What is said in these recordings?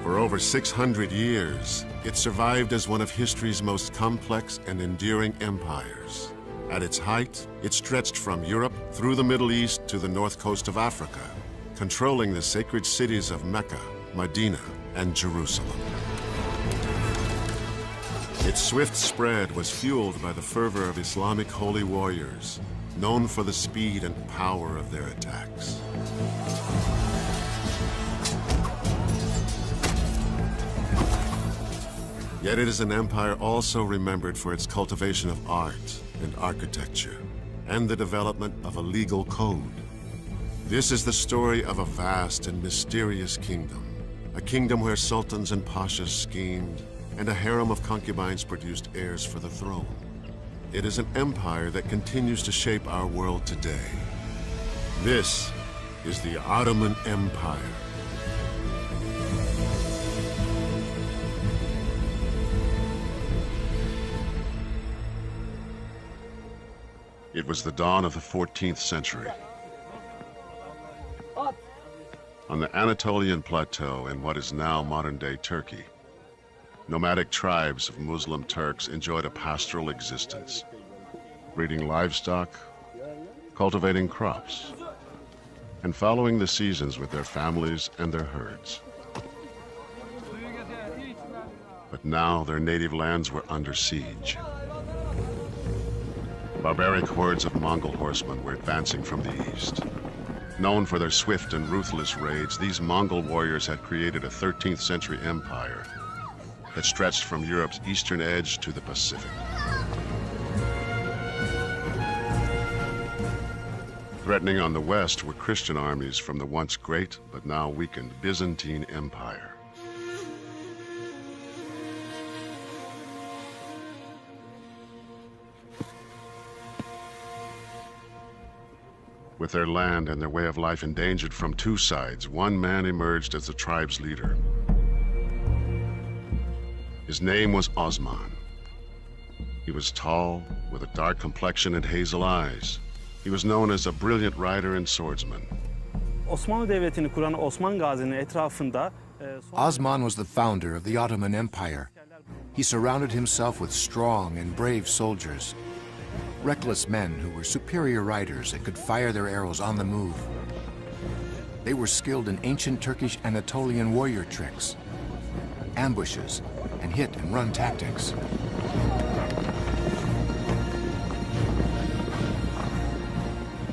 For over 600 years, it survived as one of history's most complex and enduring empires. At its height, it stretched from Europe through the Middle East to the north coast of Africa, controlling the sacred cities of Mecca, Medina, and Jerusalem. Its swift spread was fueled by the fervor of Islamic holy warriors, known for the speed and power of their attacks. Yet it is an empire also remembered for its cultivation of art and architecture, and the development of a legal code. This is the story of a vast and mysterious kingdom, a kingdom where sultans and pashas schemed, and a harem of concubines produced heirs for the throne. It is an empire that continues to shape our world today. This is the Ottoman Empire. It was the dawn of the 14th century. On the Anatolian plateau in what is now modern-day Turkey, nomadic tribes of Muslim Turks enjoyed a pastoral existence, breeding livestock, cultivating crops, and following the seasons with their families and their herds. But now their native lands were under siege. Barbaric hordes of Mongol horsemen were advancing from the east. Known for their swift and ruthless raids, these Mongol warriors had created a 13th century empire that stretched from Europe's eastern edge to the Pacific. Threatening on the west were Christian armies from the once great but now weakened Byzantine Empire. With their land and their way of life endangered from two sides, one man emerged as the tribe's leader. His name was Osman. He was tall, with a dark complexion and hazel eyes. He was known as a brilliant rider and swordsman. Osmanlı Devleti'ni kuran Osman Gazi'nin etrafında Osman was the founder of the Ottoman Empire. He surrounded himself with strong and brave soldiers, reckless men who were superior riders and could fire their arrows on the move. They were skilled in ancient Turkish Anatolian warrior tricks, ambushes, and hit and run tactics.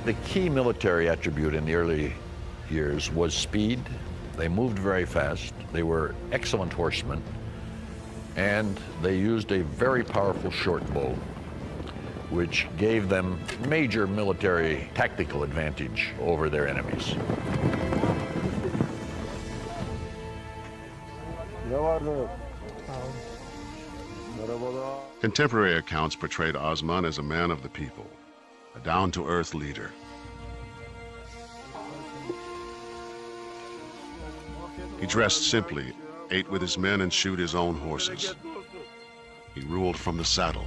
The key military attribute in the early years was speed. They moved very fast. They were excellent horsemen, and they used a very powerful short bow, which gave them major military tactical advantage over their enemies. Contemporary accounts portrayed Osman as a man of the people, a down-to-earth leader. He dressed simply, ate with his men, and shoed his own horses. He ruled from the saddle.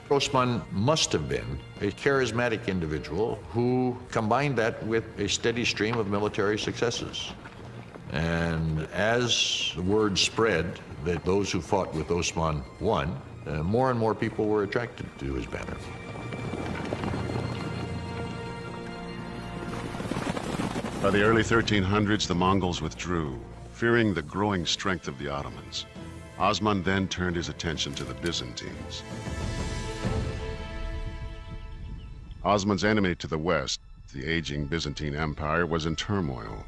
Osman must have been a charismatic individual who combined that with a steady stream of military successes. And as the word spread that those who fought with Osman won, more and more people were attracted to his banner. By the early 1300s, the Mongols withdrew, fearing the growing strength of the Ottomans. Osman then turned his attention to the Byzantines. Osman's enemy to the west, the aging Byzantine Empire, was in turmoil.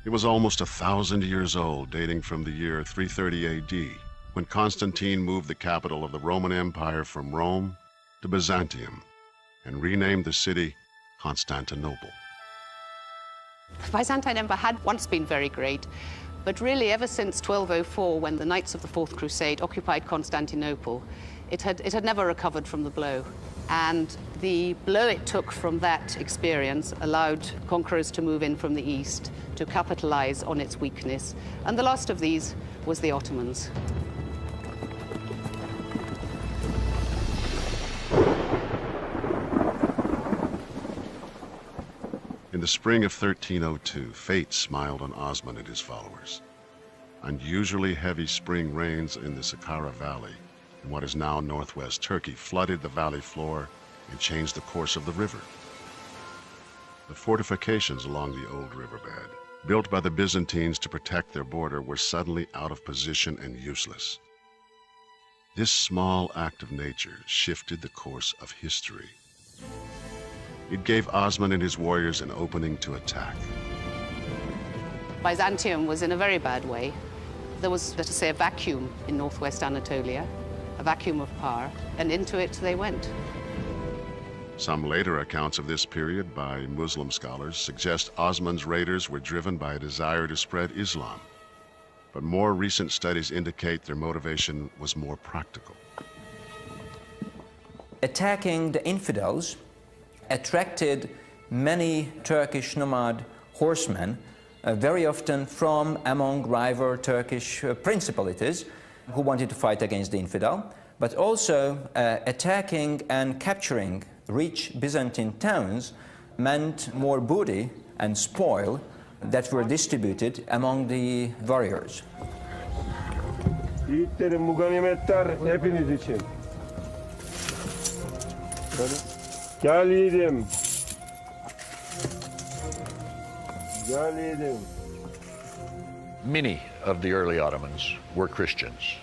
It was almost 1,000 years old, dating from the year 330 AD, when Constantine moved the capital of the Roman Empire from Rome to Byzantium and renamed the city Constantinople. The Byzantine Empire had once been very great, but really ever since 1204, when the Knights of the Fourth Crusade occupied Constantinople, it had never recovered from the blow. And the blow it took from that experience allowed conquerors to move in from the east to capitalize on its weakness. And the last of these was the Ottomans. In the spring of 1302, fate smiled on Osman and his followers. Unusually heavy spring rains in the Saqqara Valley, in what is now northwest Turkey, flooded the valley floor and changed the course of the river. The fortifications along the old riverbed, built by the Byzantines to protect their border, were suddenly out of position and useless. This small act of nature shifted the course of history. It gave Osman and his warriors an opening to attack. Byzantium was in a very bad way. There was, let us say, a vacuum in northwest Anatolia, a vacuum of power, and into it they went. Some later accounts of this period by Muslim scholars suggest Osman's raiders were driven by a desire to spread Islam. But more recent studies indicate their motivation was more practical. Attacking the infidels attracted many Turkish nomad horsemen, very often from among rival Turkish principalities who wanted to fight against the infidel, but also attacking and capturing rich Byzantine towns meant more booty and spoil that were distributed among the warriors. Yiğitlerim, bu ganimetler hepiniz için. Gel yiğidim. Gel yiğidim. Many of the early Ottomans were Christians.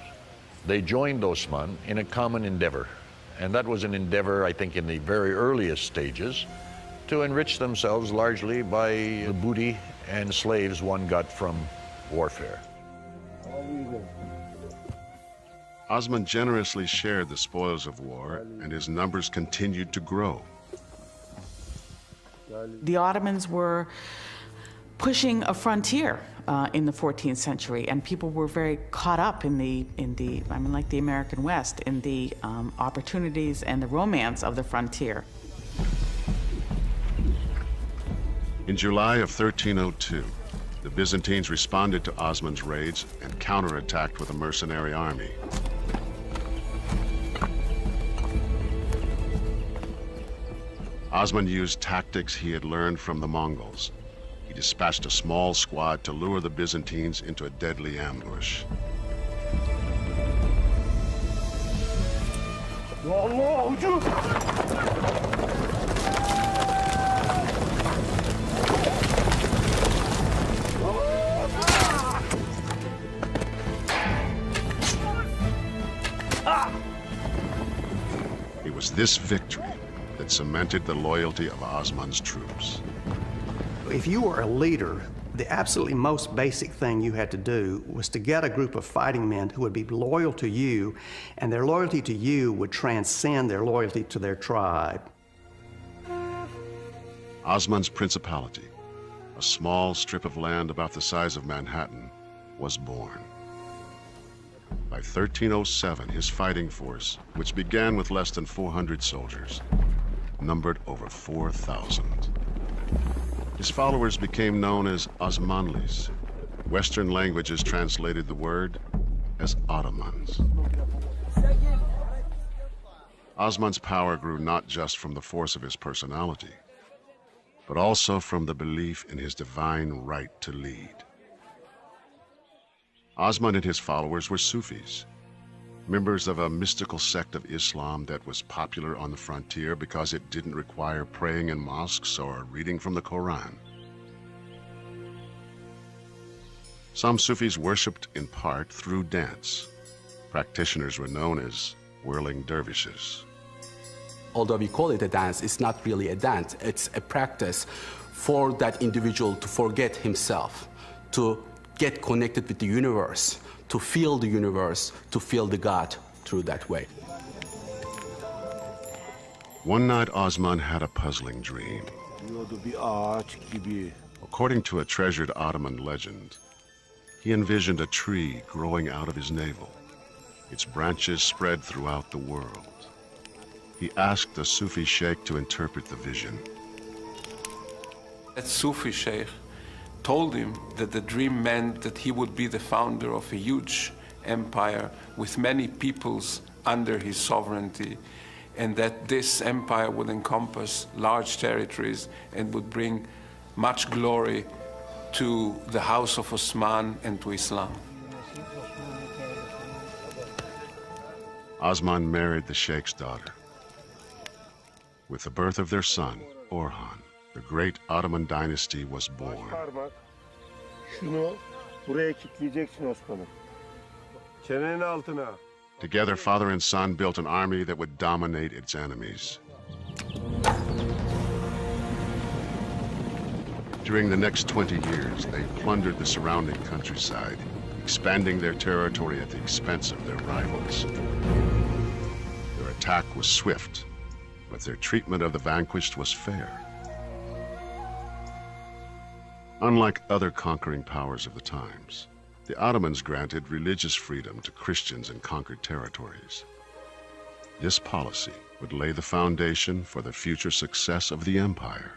They joined Osman in a common endeavor, and that was an endeavor, I think, in the very earliest stages, to enrich themselves largely by the booty and slaves one got from warfare. Osman generously shared the spoils of war, and his numbers continued to grow. The Ottomans were pushing a frontier in the 14th century, and people were very caught up in the I mean, like the American West, in the opportunities and the romance of the frontier. In July of 1302, the Byzantines responded to Osman's raids and counterattacked with a mercenary army. Osman used tactics he had learned from the Mongols. He dispatched a small squad to lure the Byzantines into a deadly ambush. It was this victory that cemented the loyalty of Osman's troops. If you were a leader, the absolutely most basic thing you had to do was to get a group of fighting men who would be loyal to you, and their loyalty to you would transcend their loyalty to their tribe. Osman's principality, a small strip of land about the size of Manhattan, was born. By 1307, his fighting force, which began with less than 400 soldiers, numbered over 4,000. His followers became known as Osmanlis. Western languages translated the word as Ottomans. Osman's power grew not just from the force of his personality, but also from the belief in his divine right to lead. Osman and his followers were Sufis, members of a mystical sect of Islam that was popular on the frontier because it didn't require praying in mosques or reading from the Quran. Some Sufis worshipped in part through dance. Practitioners were known as whirling dervishes. Although we call it a dance, it's not really a dance. It's a practice for that individual to forget himself, to get connected with the universe, to feel the universe, to feel the God through that way. One night, Osman had a puzzling dream. According to a treasured Ottoman legend, he envisioned a tree growing out of his navel. Its branches spread throughout the world. He asked the Sufi sheikh to interpret the vision. That Sufi sheikh told him that the dream meant that he would be the founder of a huge empire with many peoples under his sovereignty, and that this empire would encompass large territories and would bring much glory to the House of Osman and to Islam. Osman married the Sheikh's daughter. With the birth of their son, Orhan, the great Ottoman dynasty was born. Parmak. Şunu buraya kilitleyeceksin Osman'ım. Çenenin altına. Together, father and son built an army that would dominate its enemies. During the next 20 years, they plundered the surrounding countryside, expanding their territory at the expense of their rivals. Their attack was swift, but their treatment of the vanquished was fair. Unlike other conquering powers of the times, the Ottomans granted religious freedom to Christians in conquered territories. This policy would lay the foundation for the future success of the empire.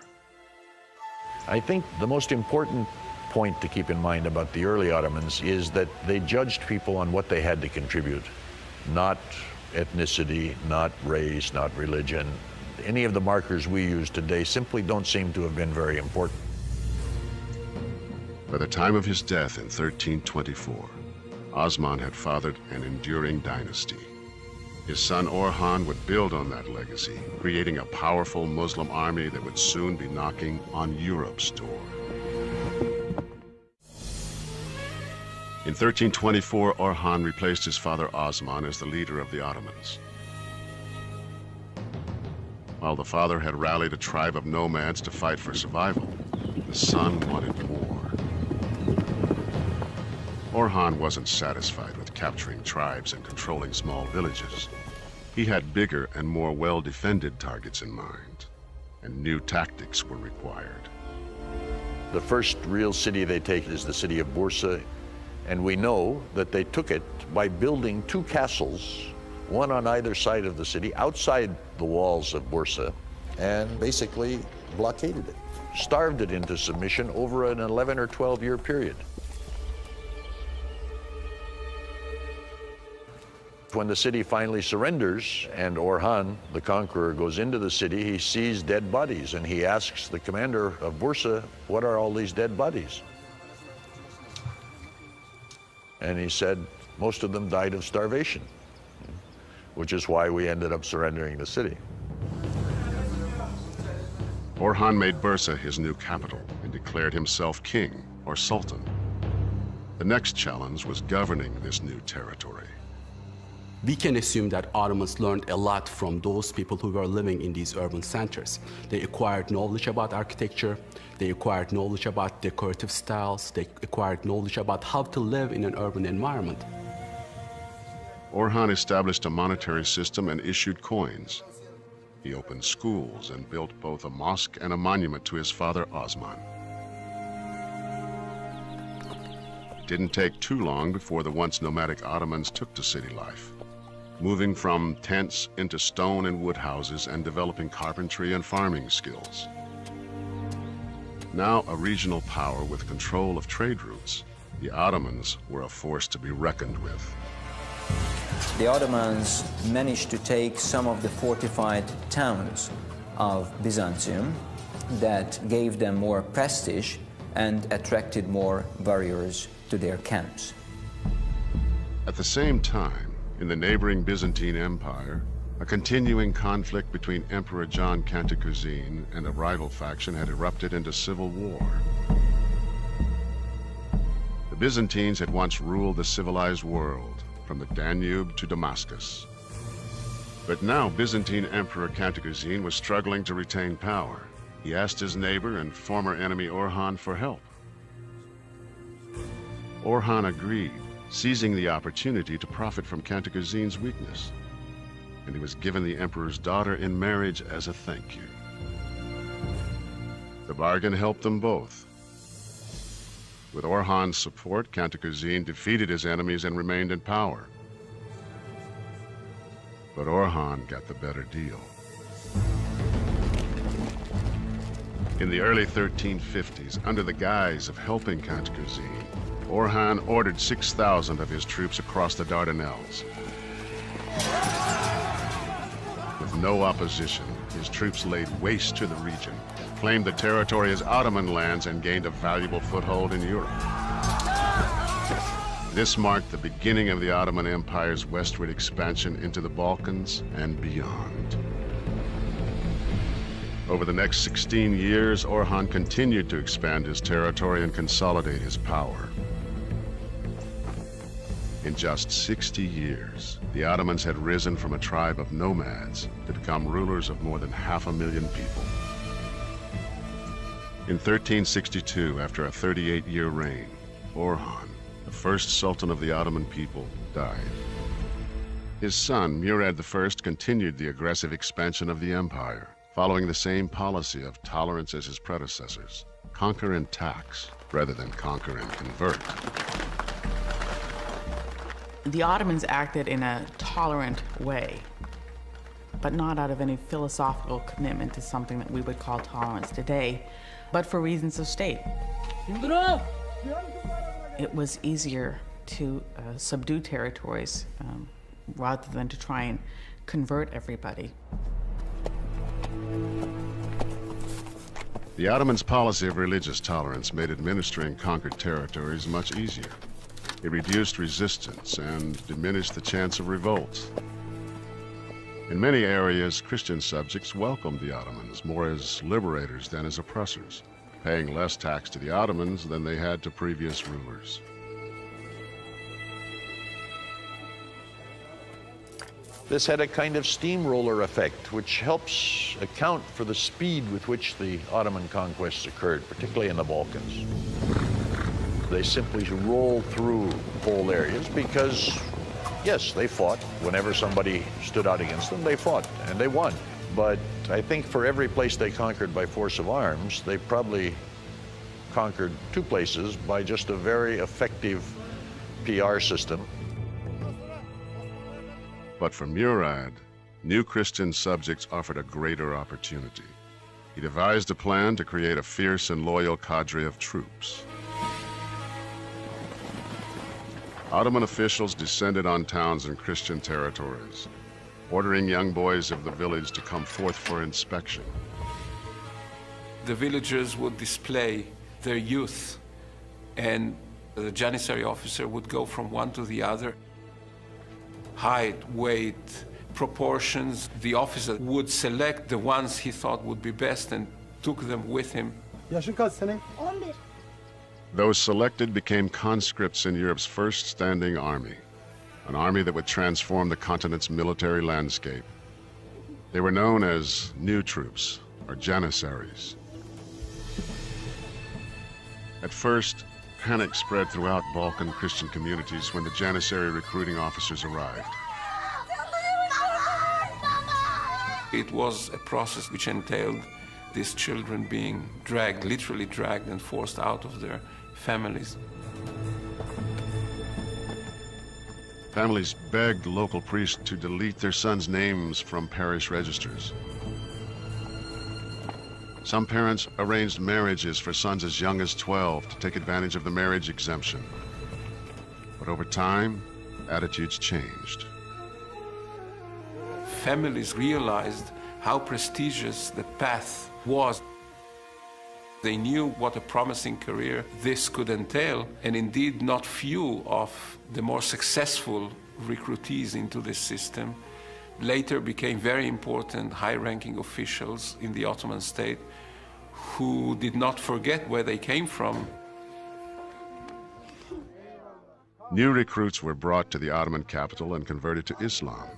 I think the most important point to keep in mind about the early Ottomans is that they judged people on what they had to contribute, not ethnicity, not race, not religion. Any of the markers we use today simply don't seem to have been very important. By the time of his death in 1324, Osman had fathered an enduring dynasty. His son Orhan would build on that legacy, creating a powerful Muslim army that would soon be knocking on Europe's door. In 1324, Orhan replaced his father Osman as the leader of the Ottomans. While the father had rallied a tribe of nomads to fight for survival, the son wanted more. Orhan wasn't satisfied with capturing tribes and controlling small villages. He had bigger and more well-defended targets in mind, and new tactics were required. The first real city they take is the city of Bursa, and we know that they took it by building two castles, one on either side of the city, outside the walls of Bursa, and basically blockaded it, starved it into submission over an 11 or 12-year period. When the city finally surrenders and Orhan, the conqueror, goes into the city, he sees dead bodies and he asks the commander of Bursa, "What are all these dead bodies?" And he said, "Most of them died of starvation," which is why we ended up surrendering the city. Orhan made Bursa his new capital and declared himself king, or sultan. The next challenge was governing this new territory. We can assume that Ottomans learned a lot from those people who were living in these urban centers. They acquired knowledge about architecture, they acquired knowledge about decorative styles, they acquired knowledge about how to live in an urban environment. Orhan established a monetary system and issued coins. He opened schools and built both a mosque and a monument to his father Osman. It didn't take too long before the once nomadic Ottomans took to city life, moving from tents into stone and wood houses and developing carpentry and farming skills. Now a regional power with control of trade routes, the Ottomans were a force to be reckoned with. The Ottomans managed to take some of the fortified towns of Byzantium that gave them more prestige and attracted more warriors to their camps. At the same time, in the neighboring Byzantine Empire, a continuing conflict between Emperor John Cantacuzene and a rival faction had erupted into civil war. The Byzantines had once ruled the civilized world, from the Danube to Damascus. But now Byzantine Emperor Cantacuzene was struggling to retain power. He asked his neighbor and former enemy Orhan for help. Orhan agreed, seizing the opportunity to profit from Cantacuzene's weakness. And he was given the emperor's daughter in marriage as a thank you. The bargain helped them both. With Orhan's support, Cantacuzene defeated his enemies and remained in power. But Orhan got the better deal. In the early 1350s, under the guise of helping Cantacuzene, Orhan ordered 6,000 of his troops across the Dardanelles. With no opposition, his troops laid waste to the region, claimed the territory as Ottoman lands, and gained a valuable foothold in Europe. This marked the beginning of the Ottoman Empire's westward expansion into the Balkans and beyond. Over the next 16 years, Orhan continued to expand his territory and consolidate his power. In just 60 years, the Ottomans had risen from a tribe of nomads to become rulers of more than 500,000 people. In 1362, after a 38-year reign, Orhan, the first sultan of the Ottoman people, died. His son, Murad I, continued the aggressive expansion of the empire, following the same policy of tolerance as his predecessors: conquer and tax, rather than conquer and convert. The Ottomans acted in a tolerant way, but not out of any philosophical commitment to something that we would call tolerance today, but for reasons of state. It was easier to subdue territories rather than to try and convert everybody. The Ottomans' policy of religious tolerance made administering conquered territories much easier. It reduced resistance and diminished the chance of revolt. In many areas, Christian subjects welcomed the Ottomans more as liberators than as oppressors, paying less tax to the Ottomans than they had to previous rulers. This had a kind of steamroller effect, which helps account for the speed with which the Ottoman conquests occurred, particularly in the Balkans. They simply rolled through whole areas because, yes, they fought. Whenever somebody stood out against them, they fought, and they won. But I think for every place they conquered by force of arms, they probably conquered 2 places by just a very effective PR system. But for Murad, new Christian subjects offered a greater opportunity. He devised a plan to create a fierce and loyal cadre of troops. Ottoman officials descended on towns and Christian territories, ordering young boys of the village to come forth for inspection. The villagers would display their youth, and the Janissary officer would go from one to the other. Height, weight, proportions. The officer would select the ones he thought would be best and took them with him. Those selected became conscripts in Europe's first standing army, an army that would transform the continent's military landscape. They were known as new troops, or Janissaries. At first, panic spread throughout Balkan Christian communities when the Janissary recruiting officers arrived. It was a process which entailed these children being dragged, literally dragged and forced out of their families. Families begged local priests to delete their sons' names from parish registers. Some parents arranged marriages for sons as young as 12 to take advantage of the marriage exemption. But over time, attitudes changed. Families realized how prestigious the path was. They knew what a promising career this could entail, and indeed not few of the more successful recruitees into this system later became very important high-ranking officials in the Ottoman state who did not forget where they came from. New recruits were brought to the Ottoman capital and converted to Islam.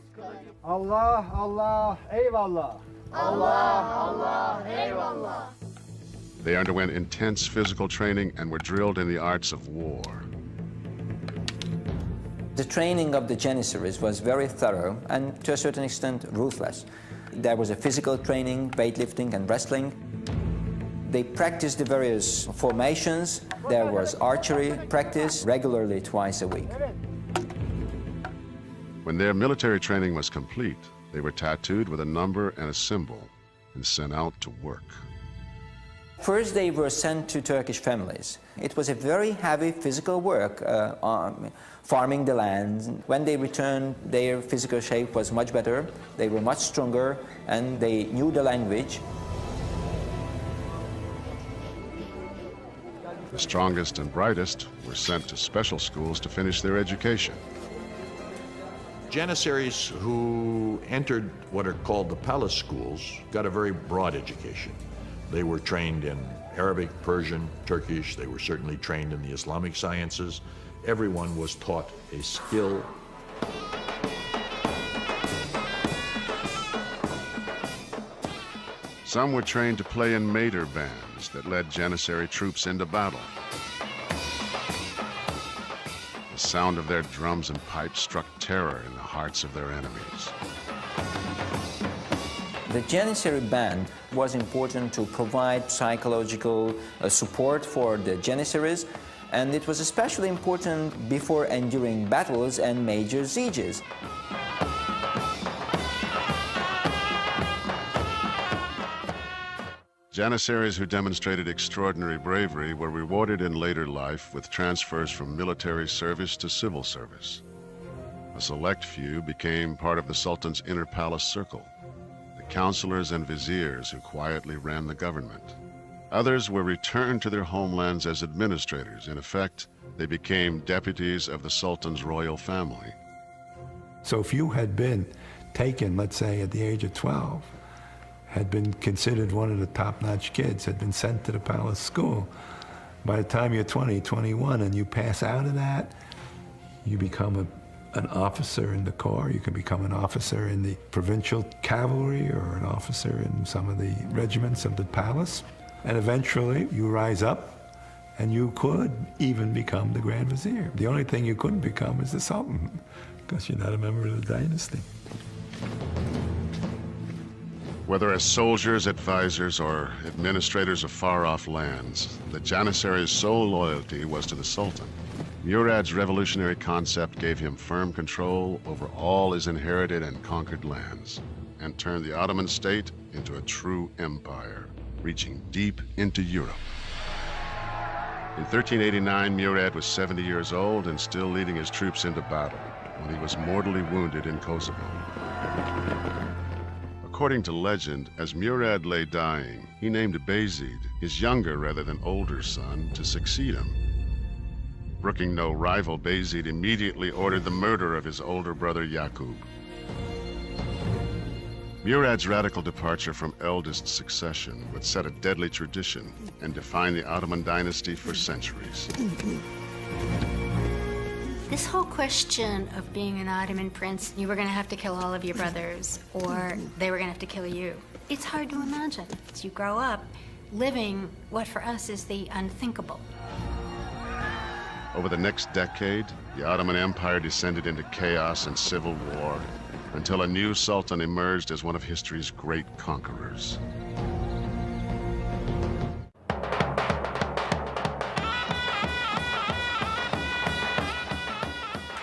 Allah, Allah, eyvallah. Allah, Allah, eyvallah. They underwent intense physical training and were drilled in the arts of war. The training of the Janissaries was very thorough and, to a certain extent, ruthless. There was a physical training, weightlifting and wrestling. They practiced the various formations. There was archery practice regularly twice a week. When their military training was complete, they were tattooed with a number and a symbol and sent out to work. First, they were sent to Turkish families. It was a very heavy physical work, farming the land. When they returned, their physical shape was much better, they were much stronger, and they knew the language. The strongest and brightest were sent to special schools to finish their education. Janissaries who entered what are called the palace schools got a very broad education. They were trained in Arabic, Persian, Turkish. They were certainly trained in the Islamic sciences. Everyone was taught a skill. Some were trained to play in Mater bands that led Janissary troops into battle. The sound of their drums and pipes struck terror in the hearts of their enemies. The Janissary band was important to provide psychological support for the Janissaries, and it was especially important before enduring battles and major sieges. Janissaries who demonstrated extraordinary bravery were rewarded in later life with transfers from military service to civil service. A select few became part of the Sultan's inner palace circle, the counselors and viziers who quietly ran the government. Others were returned to their homelands as administrators. In effect, they became deputies of the Sultan's royal family. So if you had been taken, let's say, at the age of 12, had been considered one of the top-notch kids, had been sent to the palace school, by the time you're 20, 21, and you pass out of that, you become an officer in the corps, you can become an officer in the provincial cavalry or an officer in some of the regiments of the palace. And eventually you rise up and you could even become the Grand Vizier. The only thing you couldn't become is the Sultan because you're not a member of the dynasty. Whether as soldiers, advisors, or administrators of far-off lands, the Janissary's sole loyalty was to the Sultan. Murad's revolutionary concept gave him firm control over all his inherited and conquered lands, and turned the Ottoman state into a true empire, reaching deep into Europe. In 1389, Murad was 70 years old and still leading his troops into battle when he was mortally wounded in Kosovo. According to legend, as Murad lay dying, he named Bayezid, his younger rather than older son, to succeed him. Brooking no rival, Bayezid immediately ordered the murder of his older brother Yaqub. Murad's radical departure from eldest succession would set a deadly tradition and define the Ottoman dynasty for centuries. This whole question of being an Ottoman prince, you were going to have to kill all of your brothers, or they were going to have to kill you. It's hard to imagine. As you grow up, living what for us is the unthinkable. Over the next decade, the Ottoman Empire descended into chaos and civil war until a new sultan emerged as one of history's great conquerors.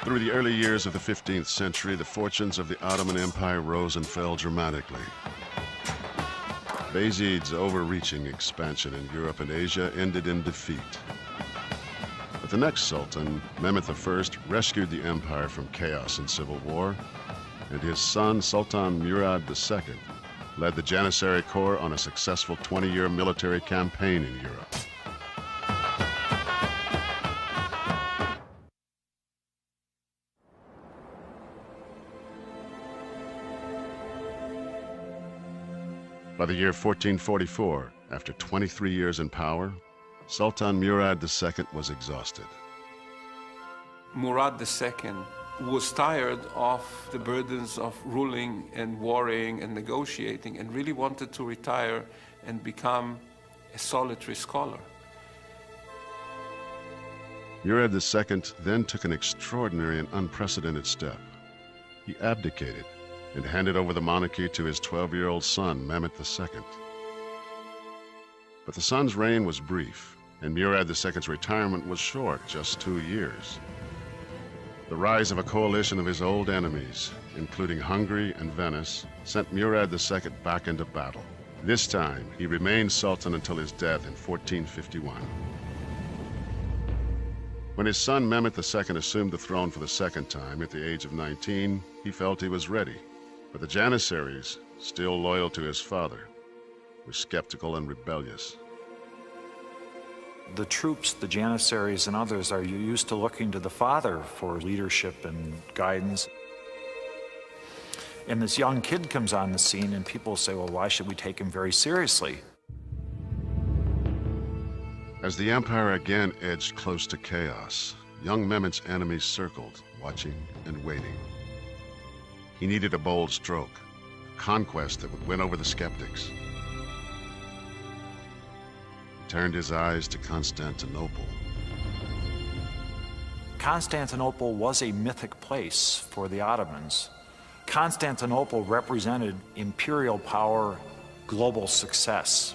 Through the early years of the 15th century, the fortunes of the Ottoman Empire rose and fell dramatically. Bayezid's overreaching expansion in Europe and Asia ended in defeat. But the next sultan, Mehmed I, rescued the empire from chaos and civil war, and his son, Sultan Murad II, led the Janissary Corps on a successful 20-year military campaign in Europe. By the year 1444, after 23 years in power, Sultan Murad II was exhausted. Murad II was tired of the burdens of ruling and warring and negotiating and really wanted to retire and become a solitary scholar. Murad II then took an extraordinary and unprecedented step. He abdicated and handed over the monarchy to his 12-year-old son, Mehmed II. But the son's reign was brief, and Murad II's retirement was short, just 2 years. The rise of a coalition of his old enemies, including Hungary and Venice, sent Murad II back into battle. This time, he remained Sultan until his death in 1451. When his son Mehmet II assumed the throne for the second time at the age of 19, he felt he was ready. But the Janissaries, still loyal to his father, were skeptical and rebellious. The troops, the Janissaries and others, are used to looking to the father for leadership and guidance. And this young kid comes on the scene and people say, well, why should we take him very seriously? As the empire again edged close to chaos, young Mehmet's enemies circled, watching and waiting. He needed a bold stroke, a conquest that would win over the skeptics. He turned his eyes to Constantinople. Constantinople was a mythic place for the Ottomans. Constantinople represented imperial power, global success.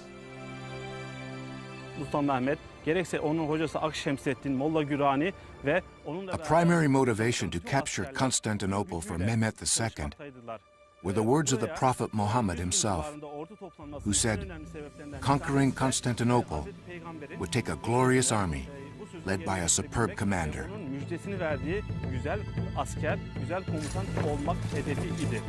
Sultan Mehmet, gerekse onun hocası Akşemseddin, Molla Gürani ve onunla A primary motivation to capture Constantinople for Mehmet II were the words of the Prophet Muhammad himself, who said, conquering Constantinople would take a glorious army led by a superb commander. Müjdesini verdiği güzel asker, güzel komutan olmak hedefi idi.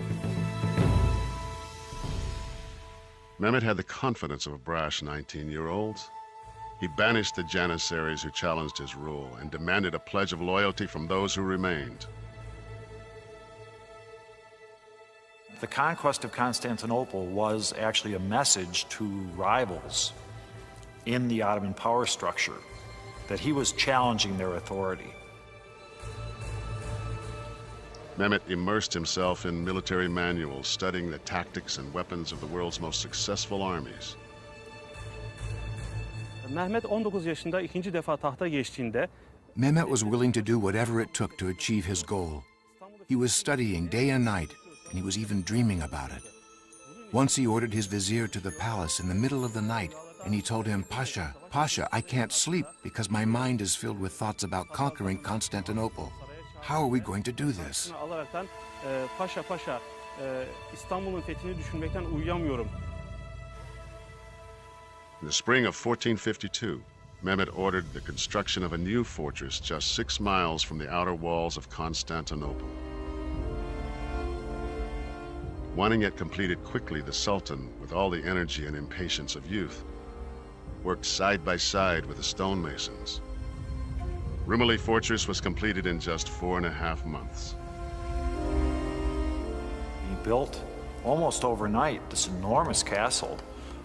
Mehmet had the confidence of a brash 19-year-old. He banished the Janissaries who challenged his rule and demanded a pledge of loyalty from those who remained. The conquest of Constantinople was actually a message to rivals in the Ottoman power structure that he was challenging their authority. Mehmet immersed himself in military manuals, studying the tactics and weapons of the world's most successful armies. Mehmet 19 yaşında ikinci defa tahta geçtiğinde Mehmet was willing to do whatever it took to achieve his goal. He was studying day and night, and he was even dreaming about it. Once he ordered his vizier to the palace in the middle of the night, and he told him, Pasha, Pasha, I can't sleep because my mind is filled with thoughts about conquering Constantinople. How are we going to do this? alaraktan Paşa Paşa İstanbul'un fethini düşünmekten uyuyamıyorum. In the spring of 1452, Mehmet ordered the construction of a new fortress just 6 miles from the outer walls of Constantinople. Wanting it completed quickly, the Sultan, with all the energy and impatience of youth, worked side by side with the stonemasons. Rumeli Fortress was completed in just 4.5 months. He built almost overnight this enormous castle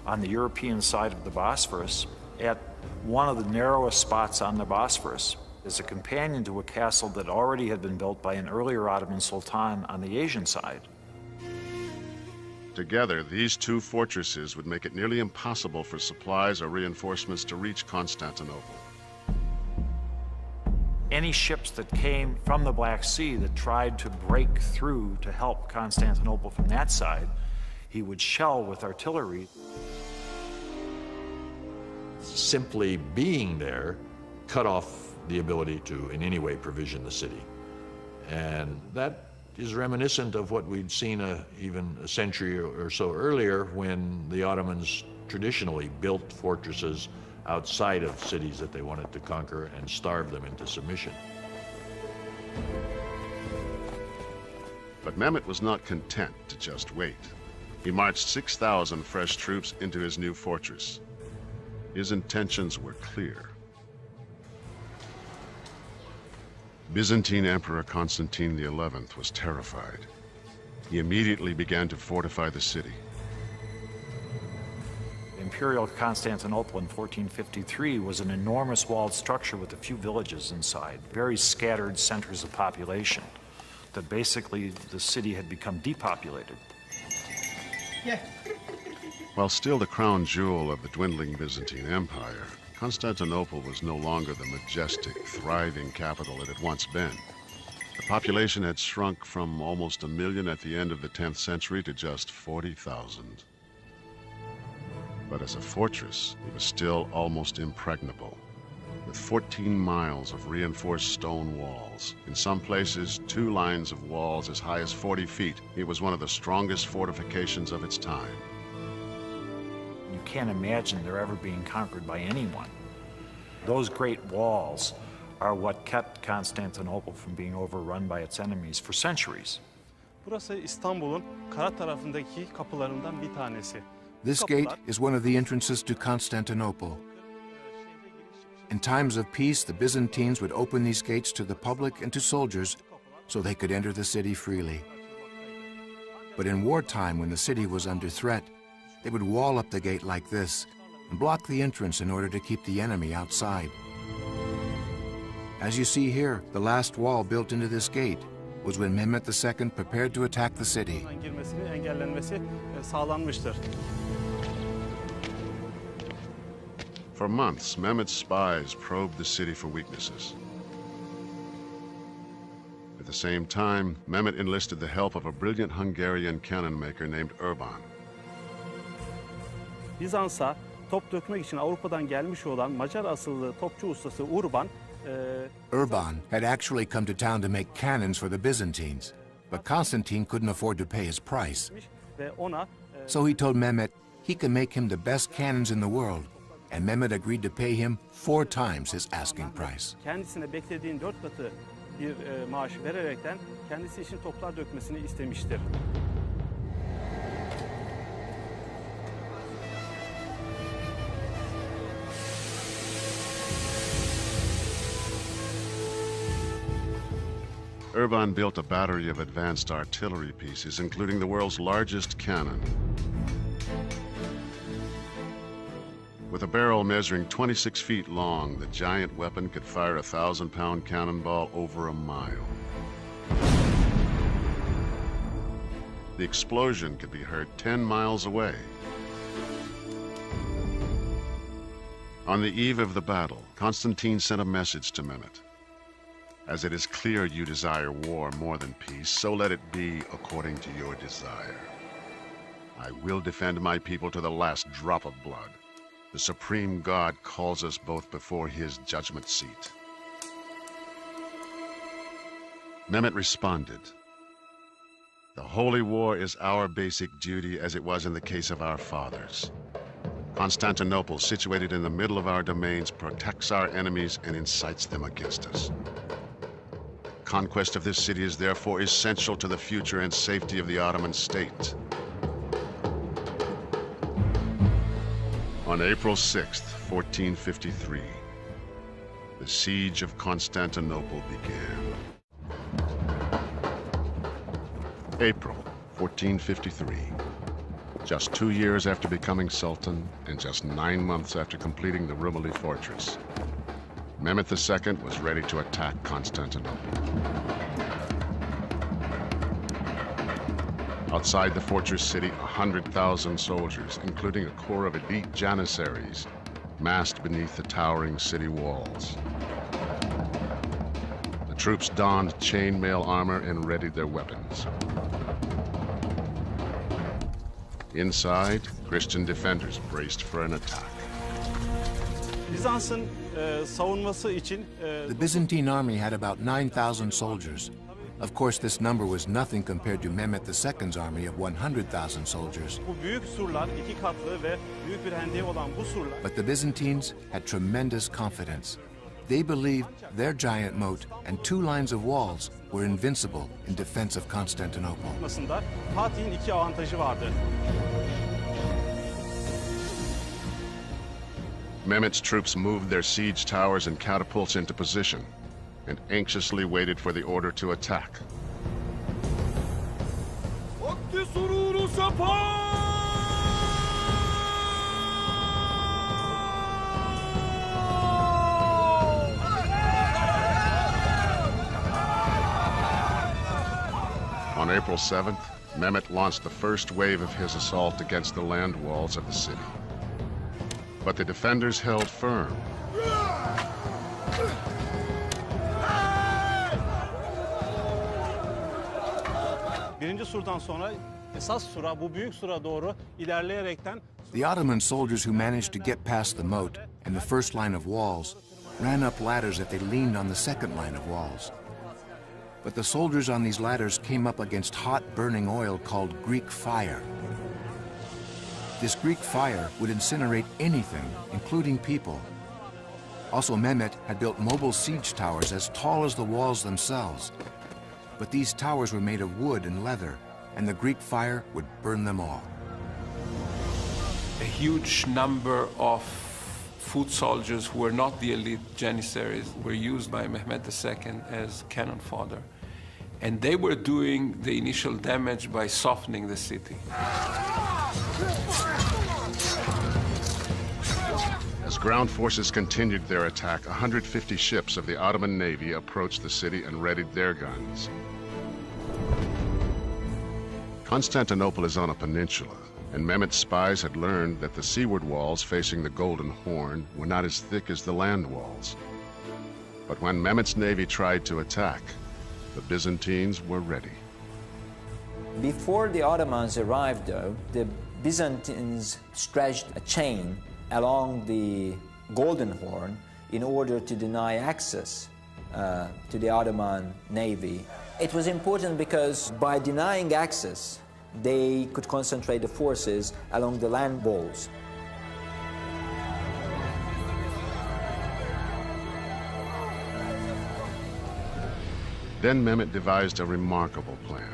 on the European side of the Bosphorus at one of the narrowest spots on the Bosphorus as a companion to a castle that already had been built by an earlier Ottoman sultan on the Asian side. Together, these two fortresses would make it nearly impossible for supplies or reinforcements to reach Constantinople. Any ships that came from the Black Sea that tried to break through to help Constantinople from that side, he would shell with artillery. Simply being there cut off the ability to in any way provision the city. And that is reminiscent of what we'd seen even a century or so earlier when the Ottomans traditionally built fortresses outside of cities that they wanted to conquer and starve them into submission. But Mehmet was not content to just wait. He marched 6,000 fresh troops into his new fortress. His intentions were clear. Byzantine Emperor Constantine XI was terrified. He immediately began to fortify the city. Imperial Constantinople in 1453 was an enormous walled structure with a few villages inside, very scattered centers of population, that basically the city had become depopulated. Yeah. While still the crown jewel of the dwindling Byzantine Empire, Constantinople was no longer the majestic, thriving capital it had once been. The population had shrunk from almost 1 million at the end of the 10th century to just 40,000. But as a fortress, it was still almost impregnable, with 14 miles of reinforced stone walls. In some places, 2 lines of walls as high as 40 feet. It was one of the strongest fortifications of its time. You can't imagine they're ever being conquered by anyone. Those great walls are what kept Constantinople from being overrun by its enemies for centuries. Burası İstanbul'un kara tarafındaki kapılarından bir tanesi. This gate is one of the entrances to Constantinople. In times of peace, the Byzantines would open these gates to the public and to soldiers so they could enter the city freely. But in wartime, when the city was under threat, they would wall up the gate like this and block the entrance in order to keep the enemy outside. As you see here, the last wall built into this gate was when Mehmet II prepared to attack the city. Girmesinin engellenmesi sağlanmıştır. For months, Mehmet's spies probed the city for weaknesses. At the same time, Mehmet enlisted the help of a brilliant Hungarian cannon maker named Urban. Bizans'a top dökmek için Avrupa'dan gelmiş olan Macar asıllı topçu ustası Urban Urban had actually come to town to make cannons for the Byzantines, but Constantine couldn't afford to pay his price. ve ona So he told Mehmet he could make him the best cannons in the world, and Mehmet agreed to pay him 4 times his asking price. kendisine beklediğin 4 katı bir maaş vererekten kendisi için toplar dökmesini istemiştir. Urban built a battery of advanced artillery pieces, including the world's largest cannon. With a barrel measuring 26 feet long, the giant weapon could fire a 1,000-pound cannonball over a mile. The explosion could be heard 10 miles away. On the eve of the battle, Constantine sent a message to Mehmet. As it is clear you desire war more than peace, so let it be according to your desire. I will defend my people to the last drop of blood. The supreme God calls us both before his judgment seat. Mehmet responded, "The holy war is our basic duty as it was in the case of our fathers. Constantinople, situated in the middle of our domains, protects our enemies and incites them against us. Conquest of this city is therefore essential to the future and safety of the Ottoman state." On April 6th, 1453, the siege of Constantinople began. April 1453. Just 2 years after becoming Sultan and just 9 months after completing the Rumeli fortress, Mehmet II was ready to attack Constantinople. Outside the fortress city, 100,000 soldiers, including a corps of elite janissaries, massed beneath the towering city walls. The troops donned chainmail armor and readied their weapons. Inside, Christian defenders braced for an attack. Bizans'ın savunması için The Byzantine army had about 9,000 soldiers. Of course, this number was nothing compared to Mehmet II's army of 100,000 soldiers. bu büyük surlar 2 katlı ve büyük bir hendeği olan bu surlar But the Byzantines had tremendous confidence. They believed their giant moat and 2 lines of walls were invincible in defense of Constantinople. arasında Fatih'in 2 avantajı vardı. Mehmet's troops moved their siege towers and catapults into position and anxiously waited for the order to attack. On April 7th, Mehmet launched the first wave of his assault against the land walls of the city. But the defenders held firm. Birinci surdan sonra esas sura, bu büyük sura doğru ilerleyerekten The Ottoman soldiers who managed to get past the moat and the first line of walls ran up ladders that they leaned on the second line of walls. But the soldiers on these ladders came up against hot burning oil called Greek fire. This Greek fire would incinerate anything, including people. Also, Mehmet had built mobile siege towers as tall as the walls themselves. But these towers were made of wood and leather, and the Greek fire would burn them all. A huge number of foot soldiers who were not the elite Janissaries were used by Mehmet II as cannon fodder. And they were doing the initial damage by softening the city. As ground forces continued their attack, 150 ships of the Ottoman Navy approached the city and readied their guns. Constantinople is on a peninsula, and Mehmet's spies had learned that the seaward walls facing the Golden Horn were not as thick as the land walls. But when Mehmet's navy tried to attack, the Byzantines were ready. Before the Ottomans arrived, though, the Byzantines stretched a chain along the Golden Horn in order to deny access to the Ottoman navy. It was important because by denying access, they could concentrate the forces along the land walls. Then Mehmet devised a remarkable plan.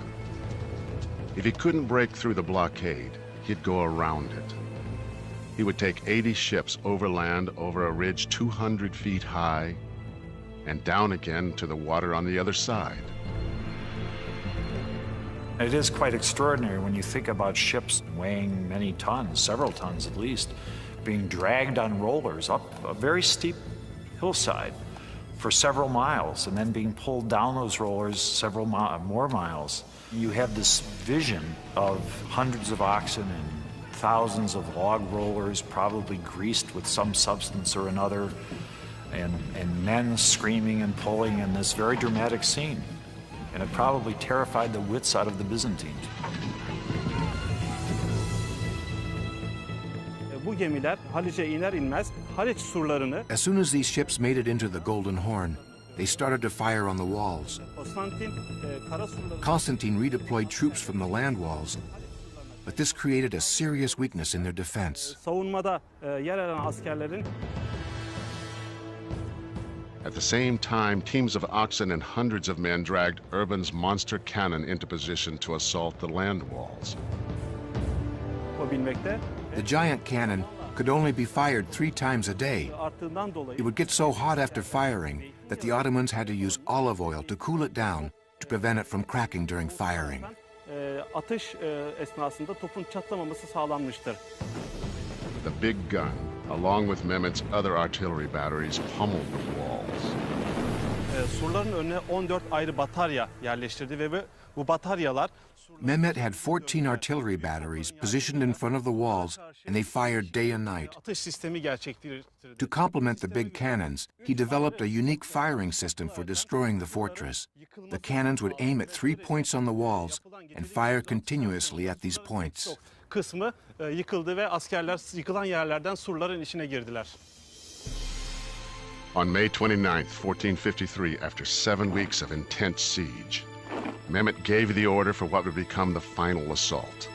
If he couldn't break through the blockade, he'd go around it. He would take 80 ships overland over a ridge 200 feet high and down again to the water on the other side. It is quite extraordinary when you think about ships weighing many tons, several tons at least, being dragged on rollers up a very steep hillside for several miles and then being pulled down those rollers several more miles. You have this vision of hundreds of oxen and thousands of log rollers probably greased with some substance or another, and men screaming and pulling in this very dramatic scene. And it probably terrified the wits out of the Byzantines. Bu gemiler Haliç'e iner inmez Haliç surlarını As soon as these ships made it into the Golden Horn, they started to fire on the walls. Constantine redeployed troops from the land walls, but this created a serious weakness in their defense. savunmada yer alan askerlerin At the same time, teams of oxen and hundreds of men dragged Urban's monster cannon into position to assault the land walls. yapabilmekte. The giant cannon could only be fired 3 times a day. It would get so hot after firing that the Ottomans had to use olive oil to cool it down to prevent it from cracking during firing. Atış esnasında topun çatlamaması sağlanmıştır. The big gun, along with Mehmet's other artillery batteries, pummeled the walls. Surların önüne 14 ayrı batarya yerleştirdi ve bu bataryalar Mehmet had 14 artillery batteries positioned in front of the walls, and they fired day and night. atış sistemi gerçekleştirdi. To complement the big cannons, he developed a unique firing system for destroying the fortress. The cannons would aim at 3 points on the walls and fire continuously at these points. Kısmı yıkıldı ve askerler yıkılan yerlerden surların içine girdiler. On May 29th, 1453, after 7 weeks of intense siege, Mehmet gave the order for what would become the final assault.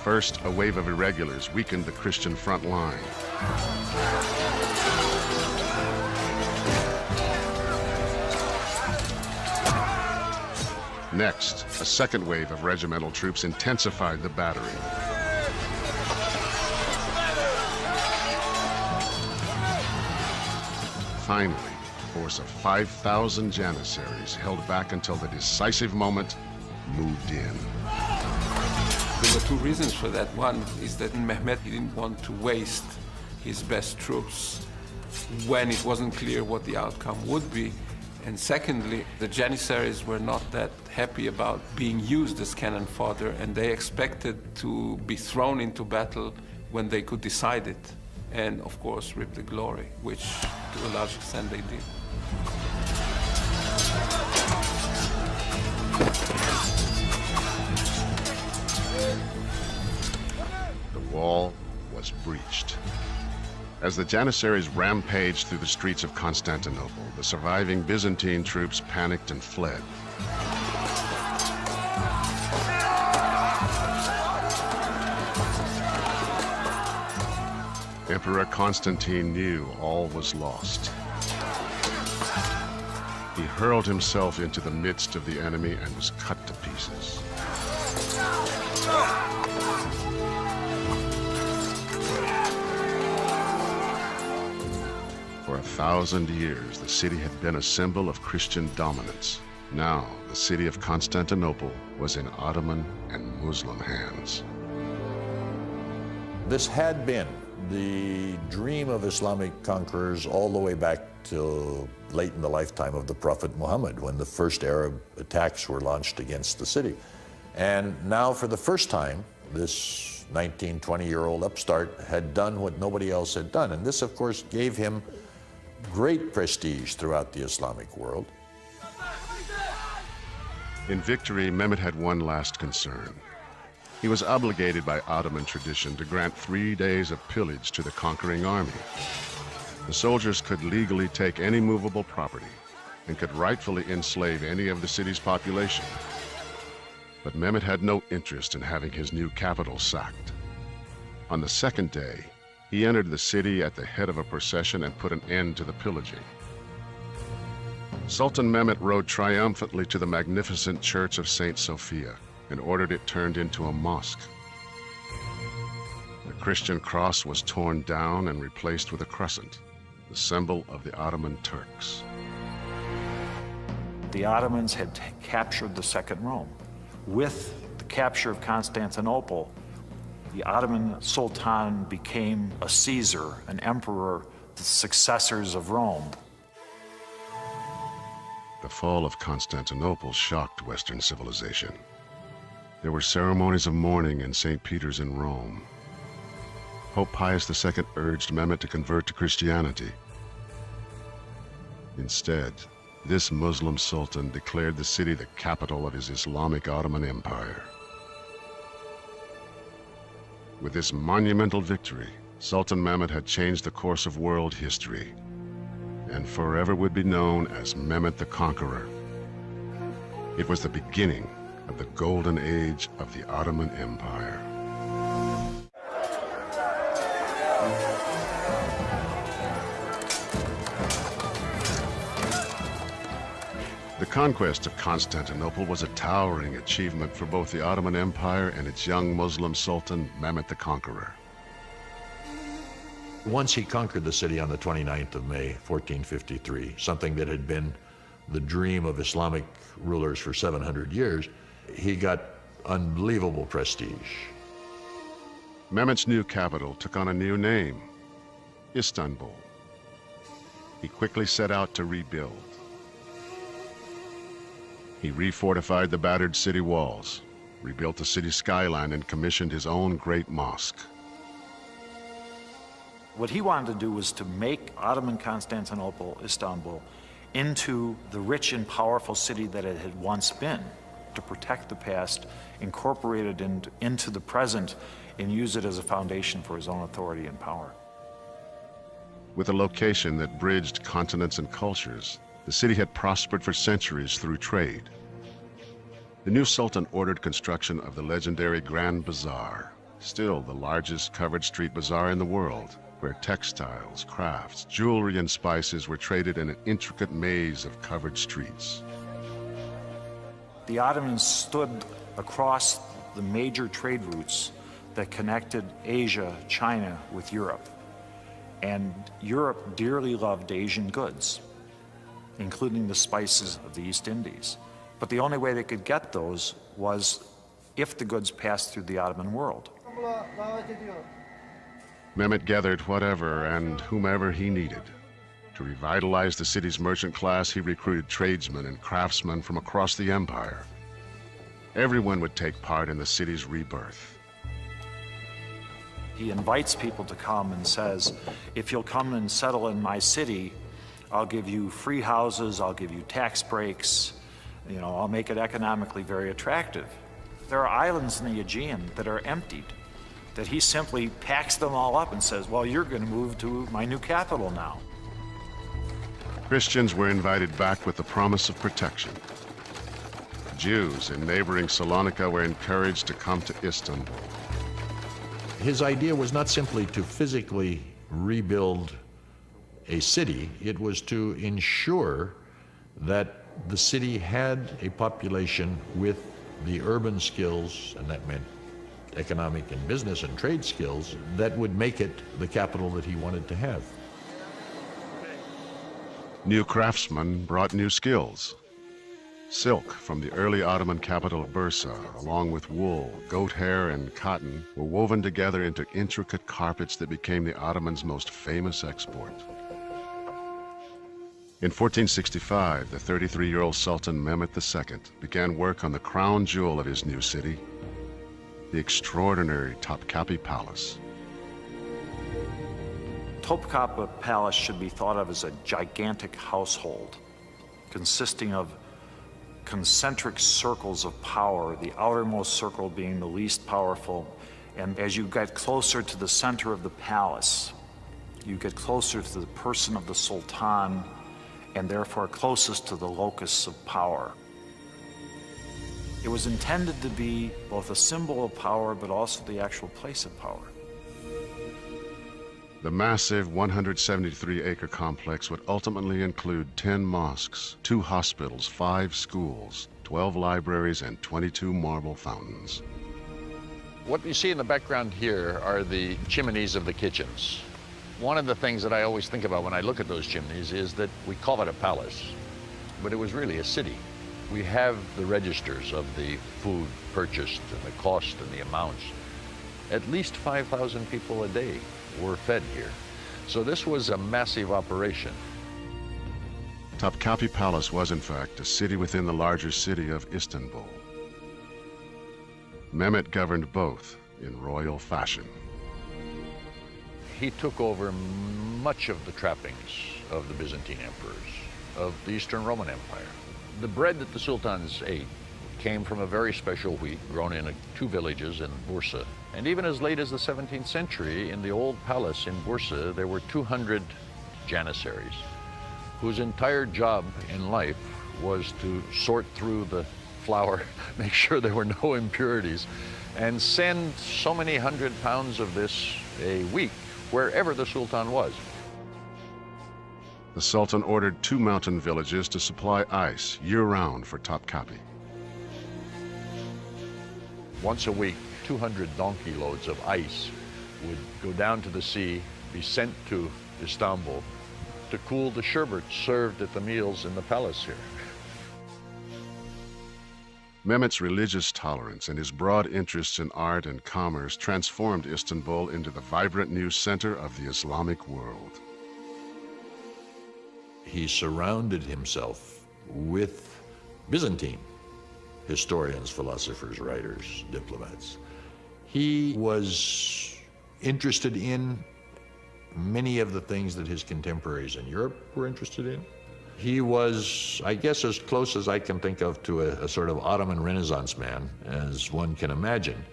First, a wave of irregulars weakened the Christian front line. Next, a second wave of regimental troops intensified the battery. Finally, a force of 5,000 Janissaries held back until the decisive moment moved in. There were 2 reasons for that. One is that Mehmet didn't want to waste his best troops when it wasn't clear what the outcome would be. And secondly, the Janissaries were not that happy about being used as cannon fodder, and they expected to be thrown into battle when they could decide it, and of course reap the glory, which to a large extent they did. The wall was breached. As the Janissaries rampaged through the streets of Constantinople, the surviving Byzantine troops panicked and fled. Emperor Constantine knew all was lost. He hurled himself into the midst of the enemy and was cut to pieces. For 1,000 years, the city had been a symbol of Christian dominance. Now, the city of Constantinople was in Ottoman and Muslim hands. This had been the dream of Islamic conquerors all the way back till late in the lifetime of the Prophet Muhammad, when the first Arab attacks were launched against the city. And now, for the first time, this 19, 20-year-old upstart had done what nobody else had done. And this, of course, gave him great prestige throughout the Islamic world. In victory, Mehmet had one last concern. He was obligated by Ottoman tradition to grant 3 days of pillage to the conquering army. The soldiers could legally take any movable property and could rightfully enslave any of the city's population. But Mehmet had no interest in having his new capital sacked. On the second day, he entered the city at the head of a procession and put an end to the pillaging. Sultan Mehmet rode triumphantly to the magnificent church of St. Sophia and ordered it turned into a mosque. The Christian cross was torn down and replaced with a crescent, the symbol of the Ottoman Turks. The Ottomans had captured the Second Rome. With the capture of Constantinople, the Ottoman Sultan became a Caesar, an emperor, the successors of Rome. The fall of Constantinople shocked Western civilization. There were ceremonies of mourning in St. Peter's in Rome. Pope Pius II urged Mehmet to convert to Christianity. Instead, this Muslim sultan declared the city the capital of his Islamic Ottoman Empire. With this monumental victory, Sultan Mehmet had changed the course of world history and forever would be known as Mehmet the Conqueror. It was the beginning of the golden age of the Ottoman Empire. The conquest of Constantinople was a towering achievement for both the Ottoman Empire and its young Muslim sultan, Mehmet the Conqueror. Once he conquered the city on the 29th of May, 1453, something that had been the dream of Islamic rulers for 700 years, he got unbelievable prestige. Mehmet's new capital took on a new name, Istanbul. He quickly set out to rebuild. He refortified the battered city walls, rebuilt the city skyline, and commissioned his own great mosque. What he wanted to do was to make Ottoman Constantinople, Istanbul, into the rich and powerful city that it had once been, to protect the past, incorporate it into the present, and use it as a foundation for his own authority and power. With a location that bridged continents and cultures, the city had prospered for centuries through trade. The new sultan ordered construction of the legendary Grand Bazaar, still the largest covered street bazaar in the world, where textiles, crafts, jewelry, and spices were traded in an intricate maze of covered streets. The Ottomans stood across the major trade routes that connected Asia, China with Europe. And Europe dearly loved Asian goods, including the spices of the East Indies. But the only way they could get those was if the goods passed through the Ottoman world. Mehmet gathered whatever and whomever he needed. To revitalize the city's merchant class, he recruited tradesmen and craftsmen from across the empire. Everyone would take part in the city's rebirth. He invites people to come and says, if you'll come and settle in my city, I'll give you free houses, I'll give you tax breaks, I'll make it economically very attractive. There are islands in the Aegean that are emptied, that he simply packs them all up and says, well, you're going to move to my new capital now. Christians were invited back with the promise of protection. Jews in neighboring Salonika were encouraged to come to Istanbul. His idea was not simply to physically rebuild a city. It was to ensure that the city had a population with the urban skills, and that meant economic and business and trade skills, that would make it the capital that he wanted to have. New craftsmen brought new skills. Silk from the early Ottoman capital Bursa, along with wool, goat hair, and cotton, were woven together into intricate carpets that became the Ottomans' most famous export. In 1465, the 33-year-old Sultan Mehmet II began work on the crown jewel of his new city, the extraordinary Topkapi Palace. Topkapi Palace should be thought of as a gigantic household consisting of concentric circles of power, the outermost circle being the least powerful. And as you get closer to the center of the palace, you get closer to the person of the Sultan, and therefore closest to the locus of power. It was intended to be both a symbol of power, but also the actual place of power. The massive 173-acre complex would ultimately include 10 mosques, 2 hospitals, 5 schools, 12 libraries, and 22 marble fountains. What you see in the background here are the chimneys of the kitchens. One of the things that I always think about when I look at those chimneys is that we call it a palace, but it was really a city. We have the registers of the food purchased and the cost and the amounts. At least 5,000 people a day were fed here. So this was a massive operation. Topkapi Palace was, in fact, a city within the larger city of Istanbul. Mehmet governed both in royal fashion. He took over much of the trappings of the Byzantine emperors, of the Eastern Roman Empire. The bread that the sultans ate came from a very special wheat grown in 2 villages in Bursa. And even as late as the 17th century, in the old palace in Bursa, there were 200 janissaries whose entire job in life was to sort through the flour, make sure there were no impurities, and send so many 100 pounds of this a week wherever the Sultan was. The Sultan ordered 2 mountain villages to supply ice year-round for Topkapi. Once a week, 200 donkey loads of ice would go down to the sea, be sent to Istanbul to cool the sherbet served at the meals in the palace here. Mehmet's religious tolerance and his broad interests in art and commerce transformed Istanbul into the vibrant new center of the Islamic world. He surrounded himself with Byzantine historians, philosophers, writers, diplomats. He was interested in many of the things that his contemporaries in Europe were interested in. He was, I guess, as close as I can think of to a sort of Ottoman Renaissance man as one can imagine.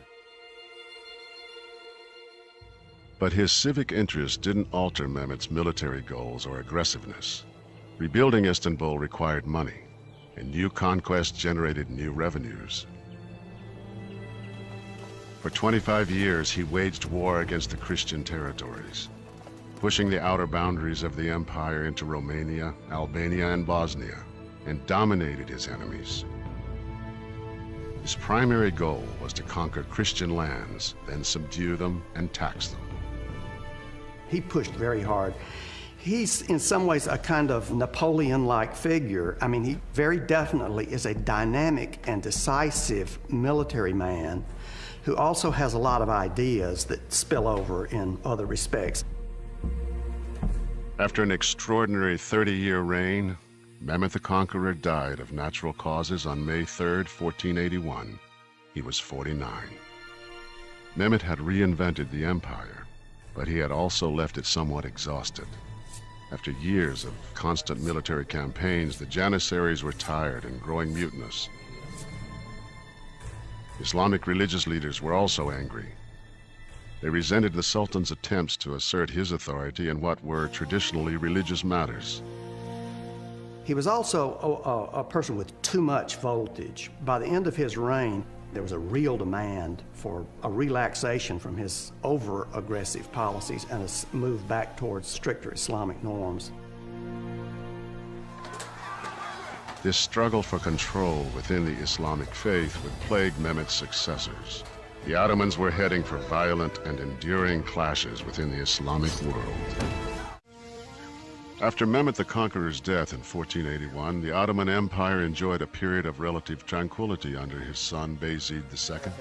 But his civic interest didn't alter Mehmet's military goals or aggressiveness. Rebuilding Istanbul required money, and new conquests generated new revenues. For 25 years, he waged war against the Christian territories, pushing the outer boundaries of the empire into Romania, Albania, and Bosnia, and dominated his enemies. His primary goal was to conquer Christian lands, then subdue them and tax them. He pushed very hard. He's in some ways a kind of Napoleon-like figure. I mean, he very definitely is a dynamic and decisive military man who also has a lot of ideas that spill over in other respects. After an extraordinary 30-year reign, Mehmet the Conqueror died of natural causes on May 3rd, 1481. He was 49. Mehmet had reinvented the empire, but he had also left it somewhat exhausted. After years of constant military campaigns, the Janissaries were tired and growing mutinous. Islamic religious leaders were also angry. They resented the Sultan's attempts to assert his authority in what were traditionally religious matters. He was also a person with too much voltage. By the end of his reign, There was a real demand for a relaxation from his over-aggressive policies and a move back towards stricter Islamic norms. This struggle for control within the Islamic faith would plague Mehmet's successors. The Ottomans were heading for violent and enduring clashes within the Islamic world. After Mehmet the Conqueror's death in 1481, the Ottoman Empire enjoyed a period of relative tranquility under his son Bayezid II.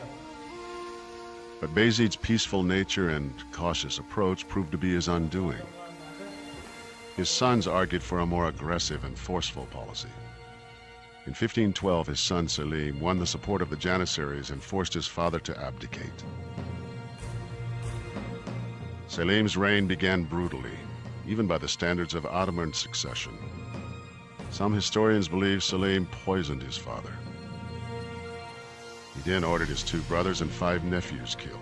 But Bayezid's peaceful nature and cautious approach proved to be his undoing. His sons argued for a more aggressive and forceful policy. In 1512, his son Selim won the support of the Janissaries and forced his father to abdicate. Selim's reign began brutally, even by the standards of Ottoman succession. Some historians believe Selim poisoned his father. He then ordered his 2 brothers and 5 nephews killed.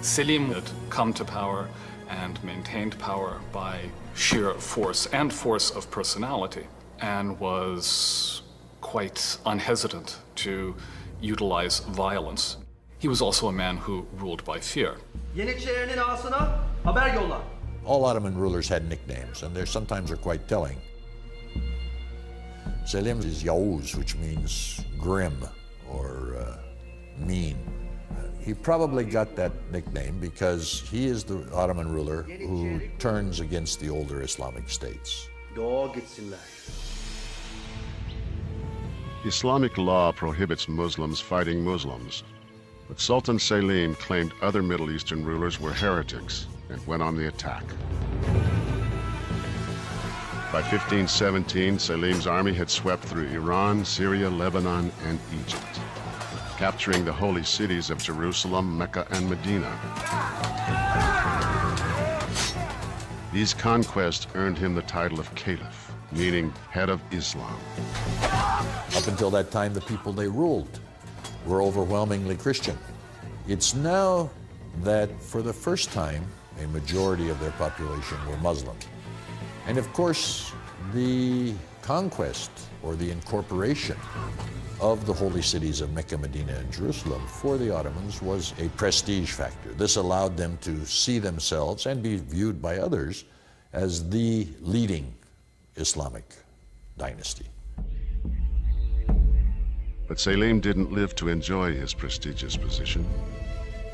Selim had come to power and maintained power by sheer force and force of personality, and was quite unhesitant to utilize violence. He was also a man who ruled by fear. All Ottoman rulers had nicknames, and they sometimes are quite telling. Selim is Yavuz, which means grim or mean. He probably got that nickname because he is the Ottoman ruler who turns against the older Islamic states. Islamic law prohibits Muslims fighting Muslims, but Sultan Selim claimed other Middle Eastern rulers were heretics and went on the attack. By 1517, Selim's army had swept through Iran, Syria, Lebanon, and Egypt, capturing the holy cities of Jerusalem, Mecca, and Medina. These conquests earned him the title of Caliph, meaning head of Islam. Up until that time, the people they ruled were overwhelmingly Christian. It's now that, for the first time, a majority of their population were Muslim. And of course, the conquest or the incorporation of the holy cities of Mecca, Medina, and Jerusalem for the Ottomans was a prestige factor. This allowed them to see themselves and be viewed by others as the leading Islamic dynasty. But Selim didn't live to enjoy his prestigious position.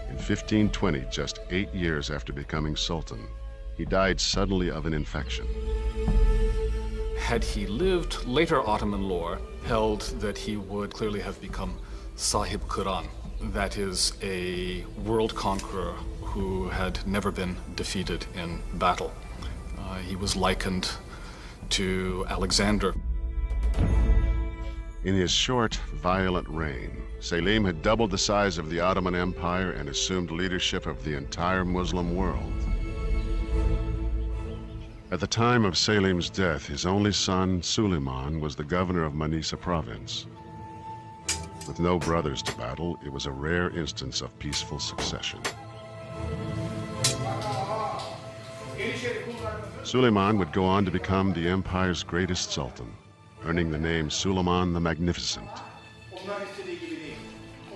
In 1520, just 8 years after becoming Sultan, he died suddenly of an infection. Had he lived, later Ottoman lore held that he would clearly have become Sahib Quran, that is, a world conqueror who had never been defeated in battle. He was likened to Alexander. In his short, violent reign, Selim had doubled the size of the Ottoman Empire and assumed leadership of the entire Muslim world. At the time of Selim's death, his only son, Suleiman, was the governor of Manisa province. With no brothers to battle, it was a rare instance of peaceful succession. Suleiman would go on to become the empire's greatest sultan, earning the name Suleiman the Magnificent.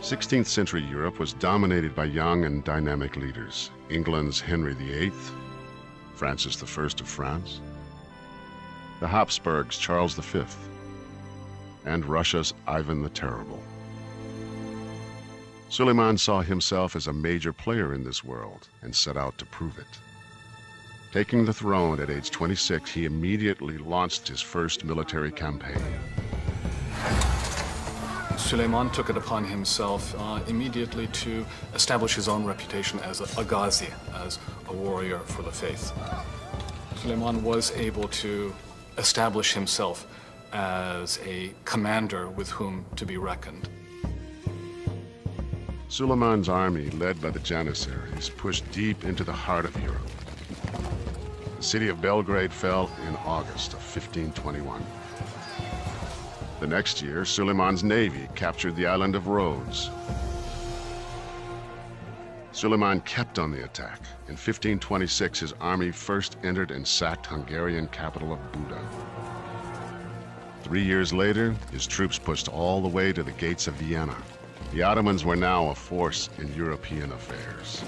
16th century Europe was dominated by young and dynamic leaders. England's Henry VIII, Francis I of France, the Habsburgs' Charles V, and Russia's Ivan the Terrible. Suleiman saw himself as a major player in this world and set out to prove it. Taking the throne at age 26, he immediately launched his first military campaign. Suleiman took it upon himself immediately to establish his own reputation as a ghazi, as a warrior for the faith. Suleiman was able to establish himself as a commander with whom to be reckoned. Suleiman's army, led by the Janissaries, pushed deep into the heart of Europe. The city of Belgrade fell in August of 1521. The next year, Suleiman's navy captured the island of Rhodes. Suleiman kept on the attack. In 1526, his army first entered and sacked Hungarian capital of Buda. 3 years later, his troops pushed all the way to the gates of Vienna. The Ottomans were now a force in European affairs.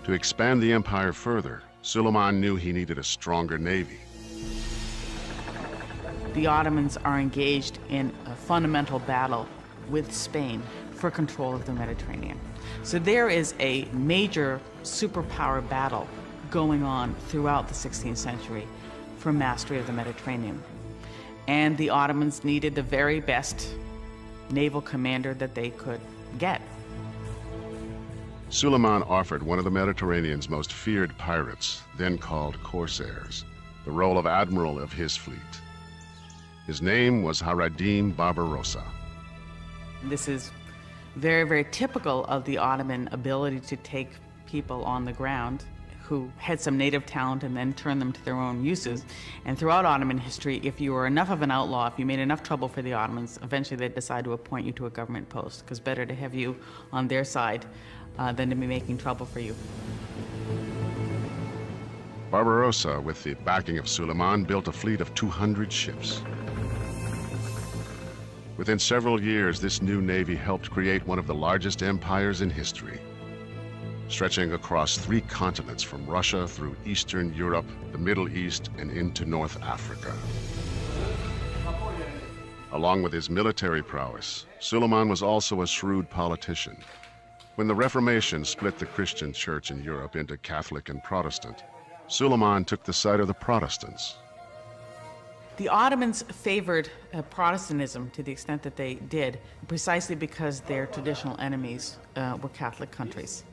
To expand the empire further, Suleiman knew he needed a stronger navy. The Ottomans are engaged in a fundamental battle with Spain for control of the Mediterranean. So there is a major superpower battle going on throughout the 16th century for mastery of the Mediterranean. And the Ottomans needed the very best naval commander that they could get. Suleiman offered one of the Mediterranean's most feared pirates, then called corsairs, the role of admiral of his fleet. His name was Haradim Barbarossa. This is very, very typical of the Ottoman ability to take people on the ground who had some native talent and then turn them to their own uses. And throughout Ottoman history, if you were enough of an outlaw, if you made enough trouble for the Ottomans, eventually they'd decide to appoint you to a government post, because better to have you on their side than to be making trouble for you. Barbarossa, with the backing of Suleiman, built a fleet of 200 ships. Within several years, this new navy helped create one of the largest empires in history, stretching across 3 continents from Russia through Eastern Europe, the Middle East, and into North Africa. Along with his military prowess, Suleiman was also a shrewd politician. When the Reformation split the Christian church in Europe into Catholic and Protestant, Suleiman took the side of the Protestants. The Ottomans favored Protestantism to the extent that they did, precisely because their traditional enemies were Catholic countries.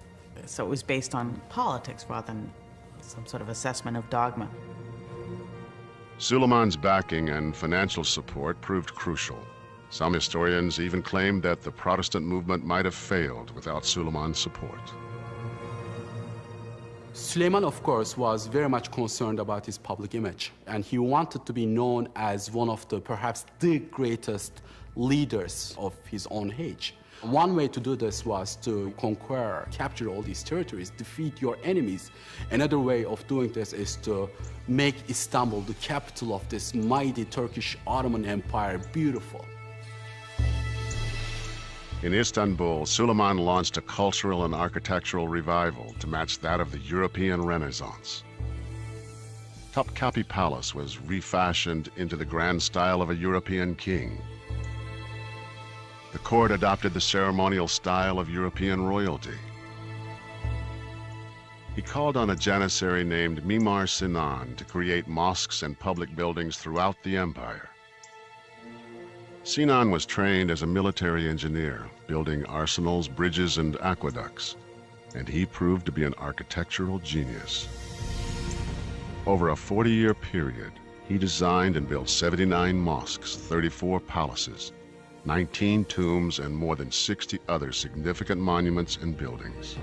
So it was based on politics rather than some sort of assessment of dogma. Suleiman's backing and financial support proved crucial. Some historians even claimed that the Protestant movement might have failed without Suleiman's support. Suleiman, of course, was very much concerned about his public image, and he wanted to be known as one of the, perhaps the greatest leaders of his own age. One way to do this was to conquer, capture all these territories, defeat your enemies. Another way of doing this is to make Istanbul, the capital of this mighty Turkish Ottoman Empire, beautiful. In Istanbul, Suleiman launched a cultural and architectural revival to match that of the European Renaissance. Topkapi Palace was refashioned into the grand style of a European king. The court adopted the ceremonial style of European royalty. He called on a janissary named Mimar Sinan to create mosques and public buildings throughout the empire. Sinan was trained as a military engineer, building arsenals, bridges, and aqueducts, and he proved to be an architectural genius. Over a 40-year period, he designed and built 79 mosques, 34 palaces, 19 tombs, and more than 60 other significant monuments and buildings.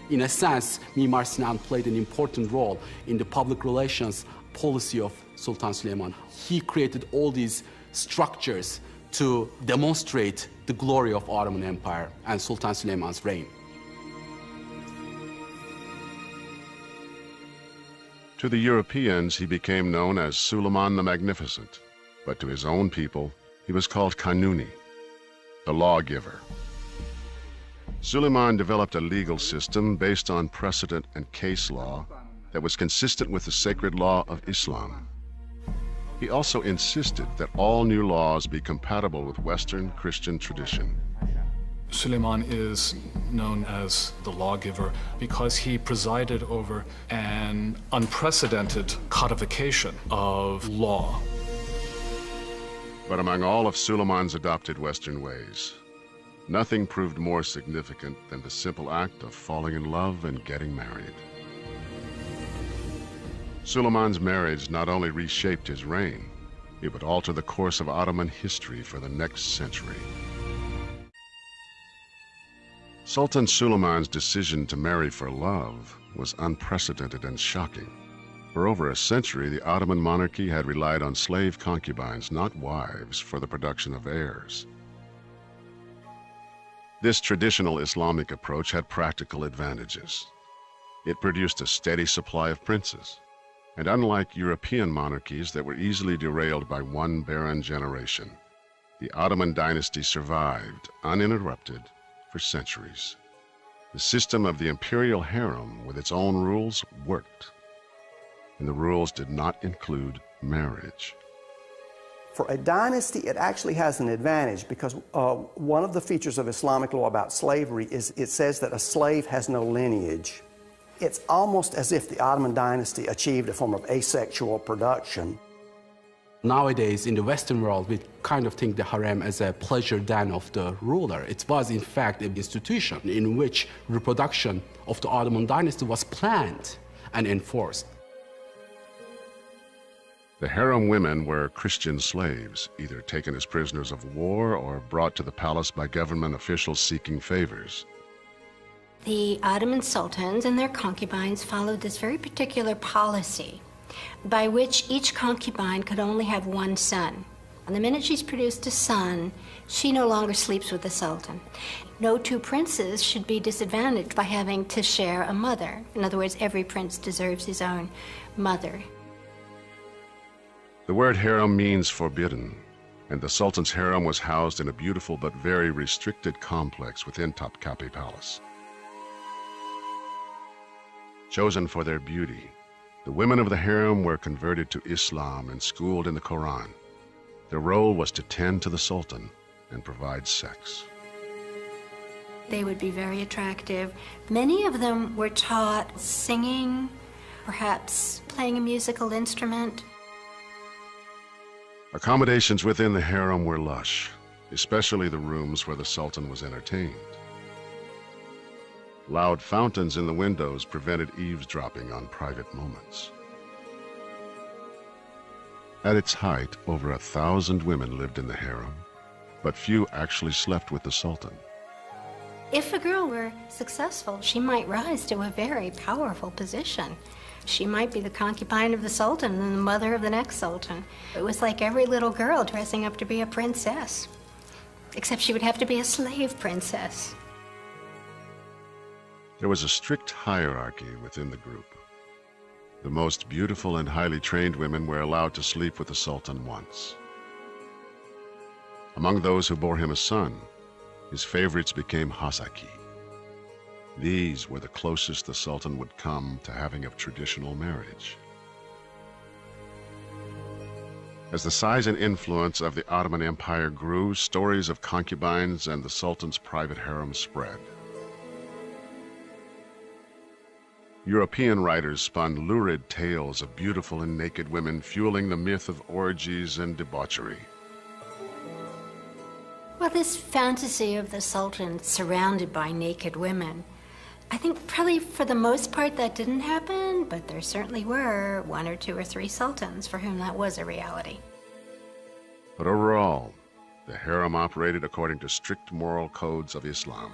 In a sense, Mimar Sinan played an important role in the public relations policy of Sultan Süleyman. He created all these structures to demonstrate the glory of Ottoman Empire and Sultan Süleyman's reign. To the Europeans, he became known as Suleiman the Magnificent, but to his own people, he was called Kanuni, the lawgiver. Suleiman developed a legal system based on precedent and case law that was consistent with the sacred law of Islam. He also insisted that all new laws be compatible with Western Christian tradition. Suleiman is known as the lawgiver because he presided over an unprecedented codification of law. But among all of Suleiman's adopted Western ways, nothing proved more significant than the simple act of falling in love and getting married. Suleiman's marriage not only reshaped his reign, it would alter the course of Ottoman history for the next century. Sultan Suleiman's decision to marry for love was unprecedented and shocking. For over a century, the Ottoman monarchy had relied on slave concubines, not wives, for the production of heirs. This traditional Islamic approach had practical advantages. It produced a steady supply of princes, And unlike European monarchies that were easily derailed by one barren generation, the Ottoman dynasty survived, uninterrupted, for centuries. The system of the imperial harem, with its own rules, worked. And the rules did not include marriage. For a dynasty, it actually has an advantage because one of the features of Islamic law about slavery is it says that a slave has no lineage. It's almost as if the Ottoman dynasty achieved a form of asexual production. Nowadays, in the Western world, we kind of think the harem as a pleasure den of the ruler. It was, in fact, an institution in which reproduction of the Ottoman dynasty was planned and enforced. The harem women were Christian slaves, either taken as prisoners of war or brought to the palace by government officials seeking favors. The Ottoman sultans and their concubines followed this very particular policy by which each concubine could only have one son. And the minute she's produced a son, she no longer sleeps with the sultan. No two princes should be disadvantaged by having to share a mother. In other words, every prince deserves his own mother. The word harem means forbidden, and the Sultan's harem was housed in a beautiful but very restricted complex within Topkapi Palace. Chosen for their beauty, the women of the harem were converted to Islam and schooled in the Quran. Their role was to tend to the Sultan and provide sex. They would be very attractive. Many of them were taught singing, perhaps playing a musical instrument. Accommodations within the harem were lush, especially the rooms where the Sultan was entertained. Loud fountains in the windows prevented eavesdropping on private moments. At its height, over 1,000 women lived in the harem, but few actually slept with the Sultan. If a girl were successful, she might rise to a very powerful position. She might be the concubine of the Sultan and the mother of the next Sultan. It was like every little girl dressing up to be a princess, except she would have to be a slave princess. There was a strict hierarchy within the group. The most beautiful and highly trained women were allowed to sleep with the Sultan once. Among those who bore him a son, his favorites became Hasaki. These were the closest the Sultan would come to having a traditional marriage. As the size and influence of the Ottoman Empire grew, stories of concubines and the Sultan's private harem spread. European writers spun lurid tales of beautiful and naked women, fueling the myth of orgies and debauchery. Well, this fantasy of the Sultan surrounded by naked women, I think probably for the most part that didn't happen, but there certainly were 1 or 2 or 3 sultans for whom that was a reality. But overall, the harem operated according to strict moral codes of Islam.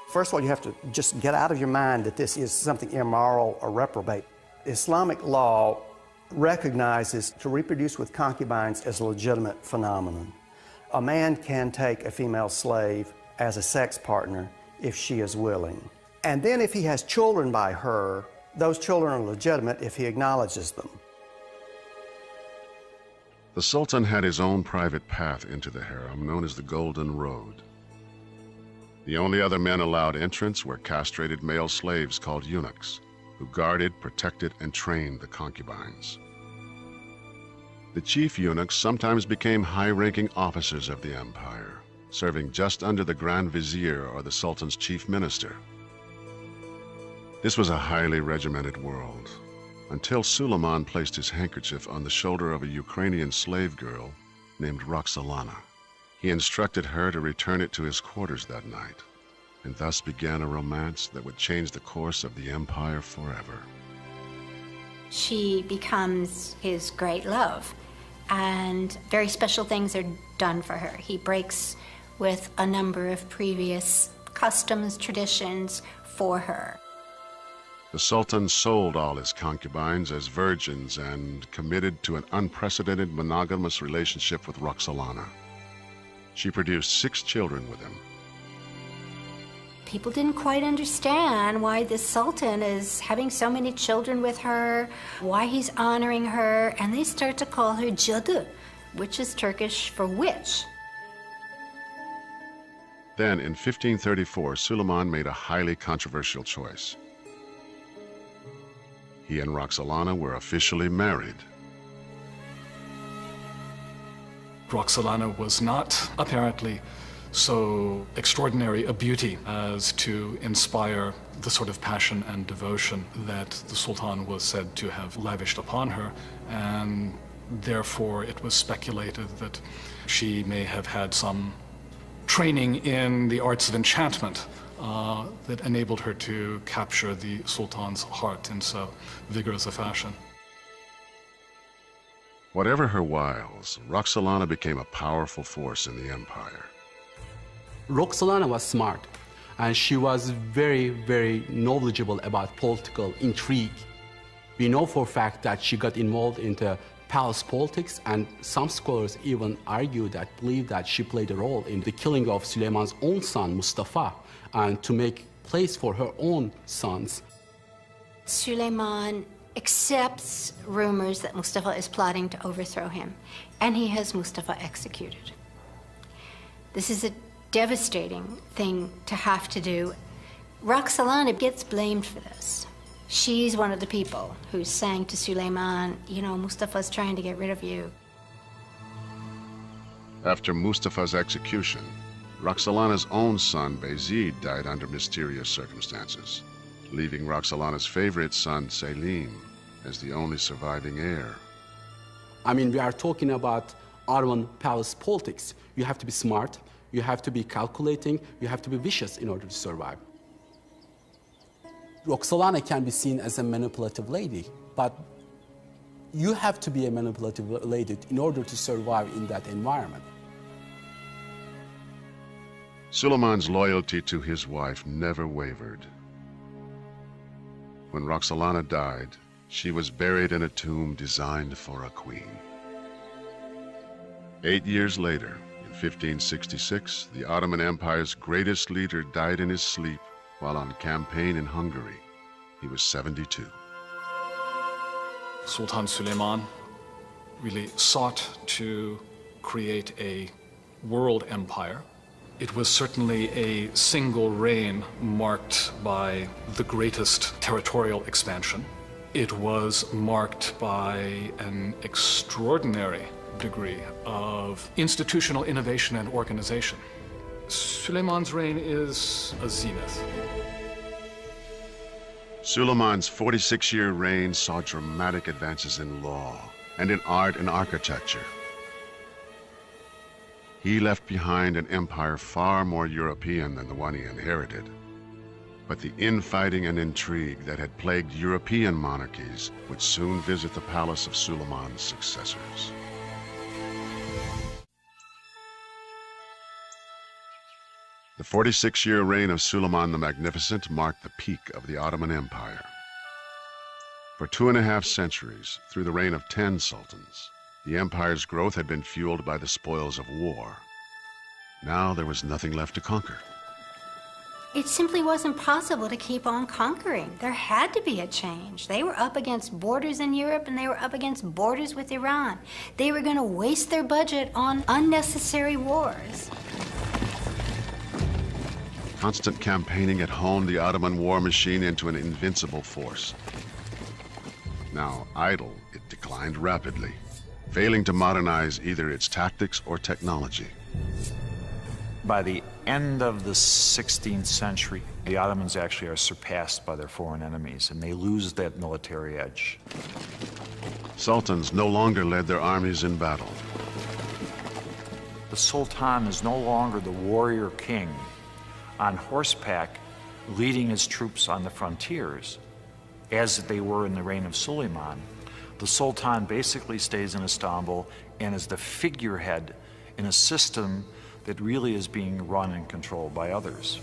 First of all, you have to just get out of your mind that this is something immoral or reprobate. Islamic law recognizes to reproduce with concubines as a legitimate phenomenon. A man can take a female slave as a sex partner if she is willing. And then if he has children by her, those children are legitimate if he acknowledges them. The Sultan had his own private path into the harem, known as the Golden Road. The only other men allowed entrance were castrated male slaves called eunuchs, who guarded, protected, and trained the concubines. The chief eunuchs sometimes became high-ranking officers of the empire, serving just under the Grand Vizier or the Sultan's chief minister. This was a highly regimented world, until Suleiman placed his handkerchief on the shoulder of a Ukrainian slave girl named Roxolana. He instructed her to return it to his quarters that night, and thus began a romance that would change the course of the empire forever. She becomes his great love, and very special things are done for her. He breaks with a number of previous customs, traditions for her. The Sultan sold all his concubines as virgins and committed to an unprecedented monogamous relationship with Roxolana. She produced 6 children with him. People didn't quite understand why this sultan is having so many children with her, why he's honoring her, and they start to call her cadı, which is Turkish for witch. Then, in 1534, Suleiman made a highly controversial choice. He and Roxolana were officially married. Roxolana was not apparently so extraordinary a beauty as to inspire the sort of passion and devotion that the Sultan was said to have lavished upon her, and therefore it was speculated that she may have had some training in the arts of enchantment that enabled her to capture the Sultan's heart in so vigorous a fashion. Whatever her wiles, Roxolana became a powerful force in the empire. Roxolana was smart, and she was very, very knowledgeable about political intrigue. We know for a fact that she got involved into palace politics, and some scholars even believe that she played a role in the killing of Süleyman's own son, Mustafa, and to make place for her own sons. Süleyman accepts rumors that Mustafa is plotting to overthrow him, and he has Mustafa executed. This is a devastating thing to have to do. Roxolana gets blamed for this. She's one of the people who's saying to Süleyman, you know, Mustafa's trying to get rid of you. After Mustafa's execution, Roxolana's own son, Bayezid, died under mysterious circumstances, leaving Roxolana's favorite son, Selim, as the only surviving heir. I mean, we are talking about Ottoman palace politics. You have to be smart, you have to be calculating, you have to be vicious in order to survive. Roxolana can be seen as a manipulative lady, but you have to be a manipulative lady in order to survive in that environment. Suleiman's loyalty to his wife never wavered. When Roxolana died, she was buried in a tomb designed for a queen. 8 years later, in 1566, the Ottoman Empire's greatest leader died in his sleep while on campaign in Hungary. He was 72. Sultan Süleyman really sought to create a world empire. It was certainly a single reign marked by the greatest territorial expansion. It was marked by an extraordinary degree of institutional innovation and organization. Süleyman's reign is a zenith. Suleiman's 46-year reign saw dramatic advances in law and in art and architecture. He left behind an empire far more European than the one he inherited. But the infighting and intrigue that had plagued European monarchies would soon visit the palace of Suleiman's successors. The 46-year reign of Suleiman the Magnificent marked the peak of the Ottoman Empire. For 2.5 centuries, through the reign of 10 sultans, the empire's growth had been fueled by the spoils of war. Now there was nothing left to conquer. It simply wasn't possible to keep on conquering. There had to be a change. They were up against borders in Europe, and they were up against borders with Iran. They were going to waste their budget on unnecessary wars. Constant campaigning had honed the Ottoman war machine into an invincible force. Now idle, it declined rapidly, failing to modernize either its tactics or technology. By the end of the 16th century, the Ottomans actually are surpassed by their foreign enemies, and they lose that military edge. Sultans no longer led their armies in battle. The Sultan is no longer the warrior king on horseback leading his troops on the frontiers, as they were in the reign of Suleiman. The Sultan basically stays in Istanbul and is the figurehead in a system that really is being run and controlled by others.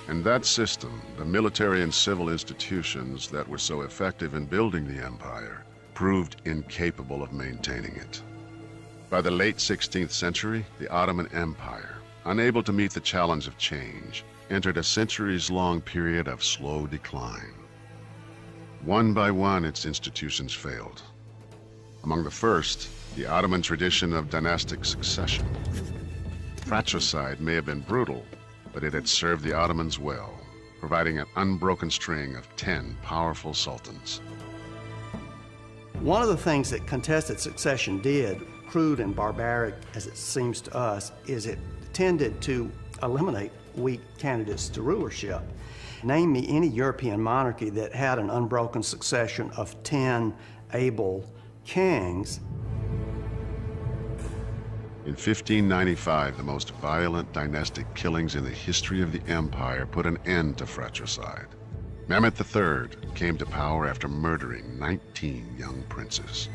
And that system, the military and civil institutions that were so effective in building the empire, proved incapable of maintaining it. By the late 16th century, the Ottoman Empire, unable to meet the challenge of change, entered a centuries-long period of slow decline. One by one, its institutions failed. Among the first, the Ottoman tradition of dynastic succession. Fratricide may have been brutal, but it had served the Ottomans well, providing an unbroken string of 10 powerful sultans. One of the things that contested succession did, crude and barbaric as it seems to us, is it tended to eliminate weak candidates to rulership. Name me any European monarchy that had an unbroken succession of 10 able kings. In 1595, the most violent dynastic killings in the history of the empire put an end to fratricide. Mehmet III came to power after murdering 19 young princes.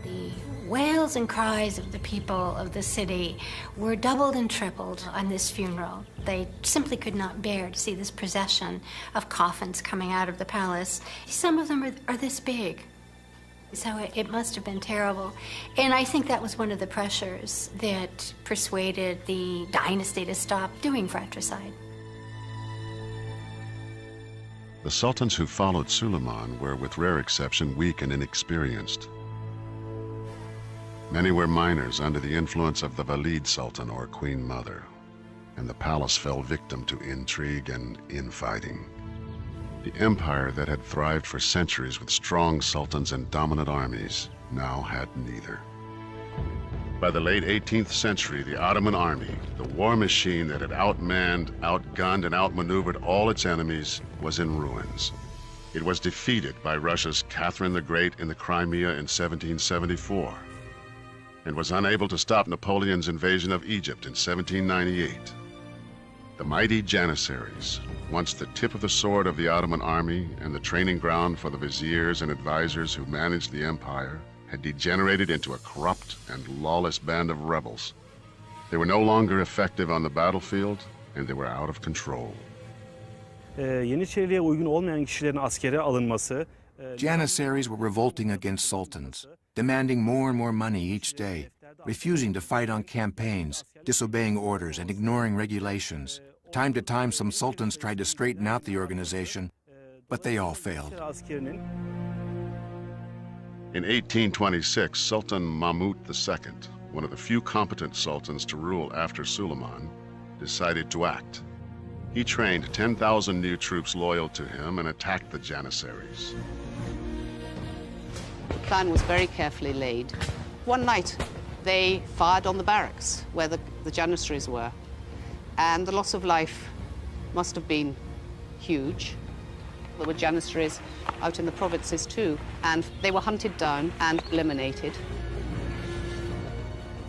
The wails and cries of the people of the city were doubled and tripled on this funeral. They simply could not bear to see this procession of coffins coming out of the palace. Some of them are this big. So it must have been terrible. And I think that was one of the pressures that persuaded the dynasty to stop doing fratricide. The sultans who followed Suleiman were, with rare exception, weak and inexperienced. Many were minors under the influence of the Valid Sultan or Queen Mother, and the palace fell victim to intrigue and infighting. The empire that had thrived for centuries with strong sultans and dominant armies now had neither. By the late 18th century, the Ottoman army, the war machine that had outmanned, outgunned, and outmaneuvered all its enemies, was in ruins. It was defeated by Russia's Catherine the Great in the Crimea in 1774, and was unable to stop Napoleon's invasion of Egypt in 1798. The mighty Janissaries, once the tip of the sword of the Ottoman army and the training ground for the viziers and advisors who managed the empire, had degenerated into a corrupt and lawless band of rebels. They were no longer effective on the battlefield, and they were out of control. Yeniçeriliğe uygun olmayan kişilerin askere alınması. Janissaries were revolting against sultans, demanding more and more money each day, refusing to fight on campaigns, disobeying orders, and ignoring regulations. Time to time, some sultans tried to straighten out the organization, but they all failed. In 1826, Sultan Mahmud II, one of the few competent sultans to rule after Suleiman, decided to act. He trained 10,000 new troops loyal to him and attacked the Janissaries. The plan was very carefully laid. One night, they fired on the barracks where the Janissaries were, and the loss of life must have been huge. There were Janissaries out in the provinces too, and they were hunted down and eliminated.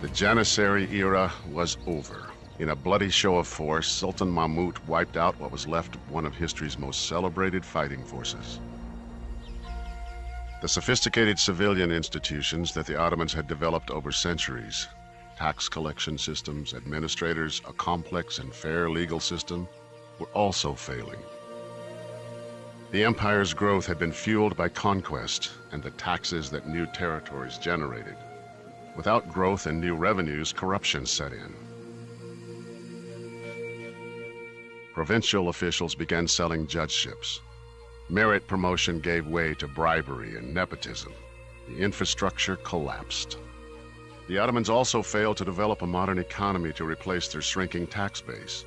The Janissary era was over. In a bloody show of force, Sultan Mahmud wiped out what was left of one of history's most celebrated fighting forces. The sophisticated civilian institutions that the Ottomans had developed over centuries, tax collection systems, administrators, a complex and fair legal system, were also failing. The empire's growth had been fueled by conquest and the taxes that new territories generated. Without growth and new revenues, corruption set in. Provincial officials began selling judgeships. Merit promotion gave way to bribery and nepotism. The infrastructure collapsed. The Ottomans also failed to develop a modern economy to replace their shrinking tax base.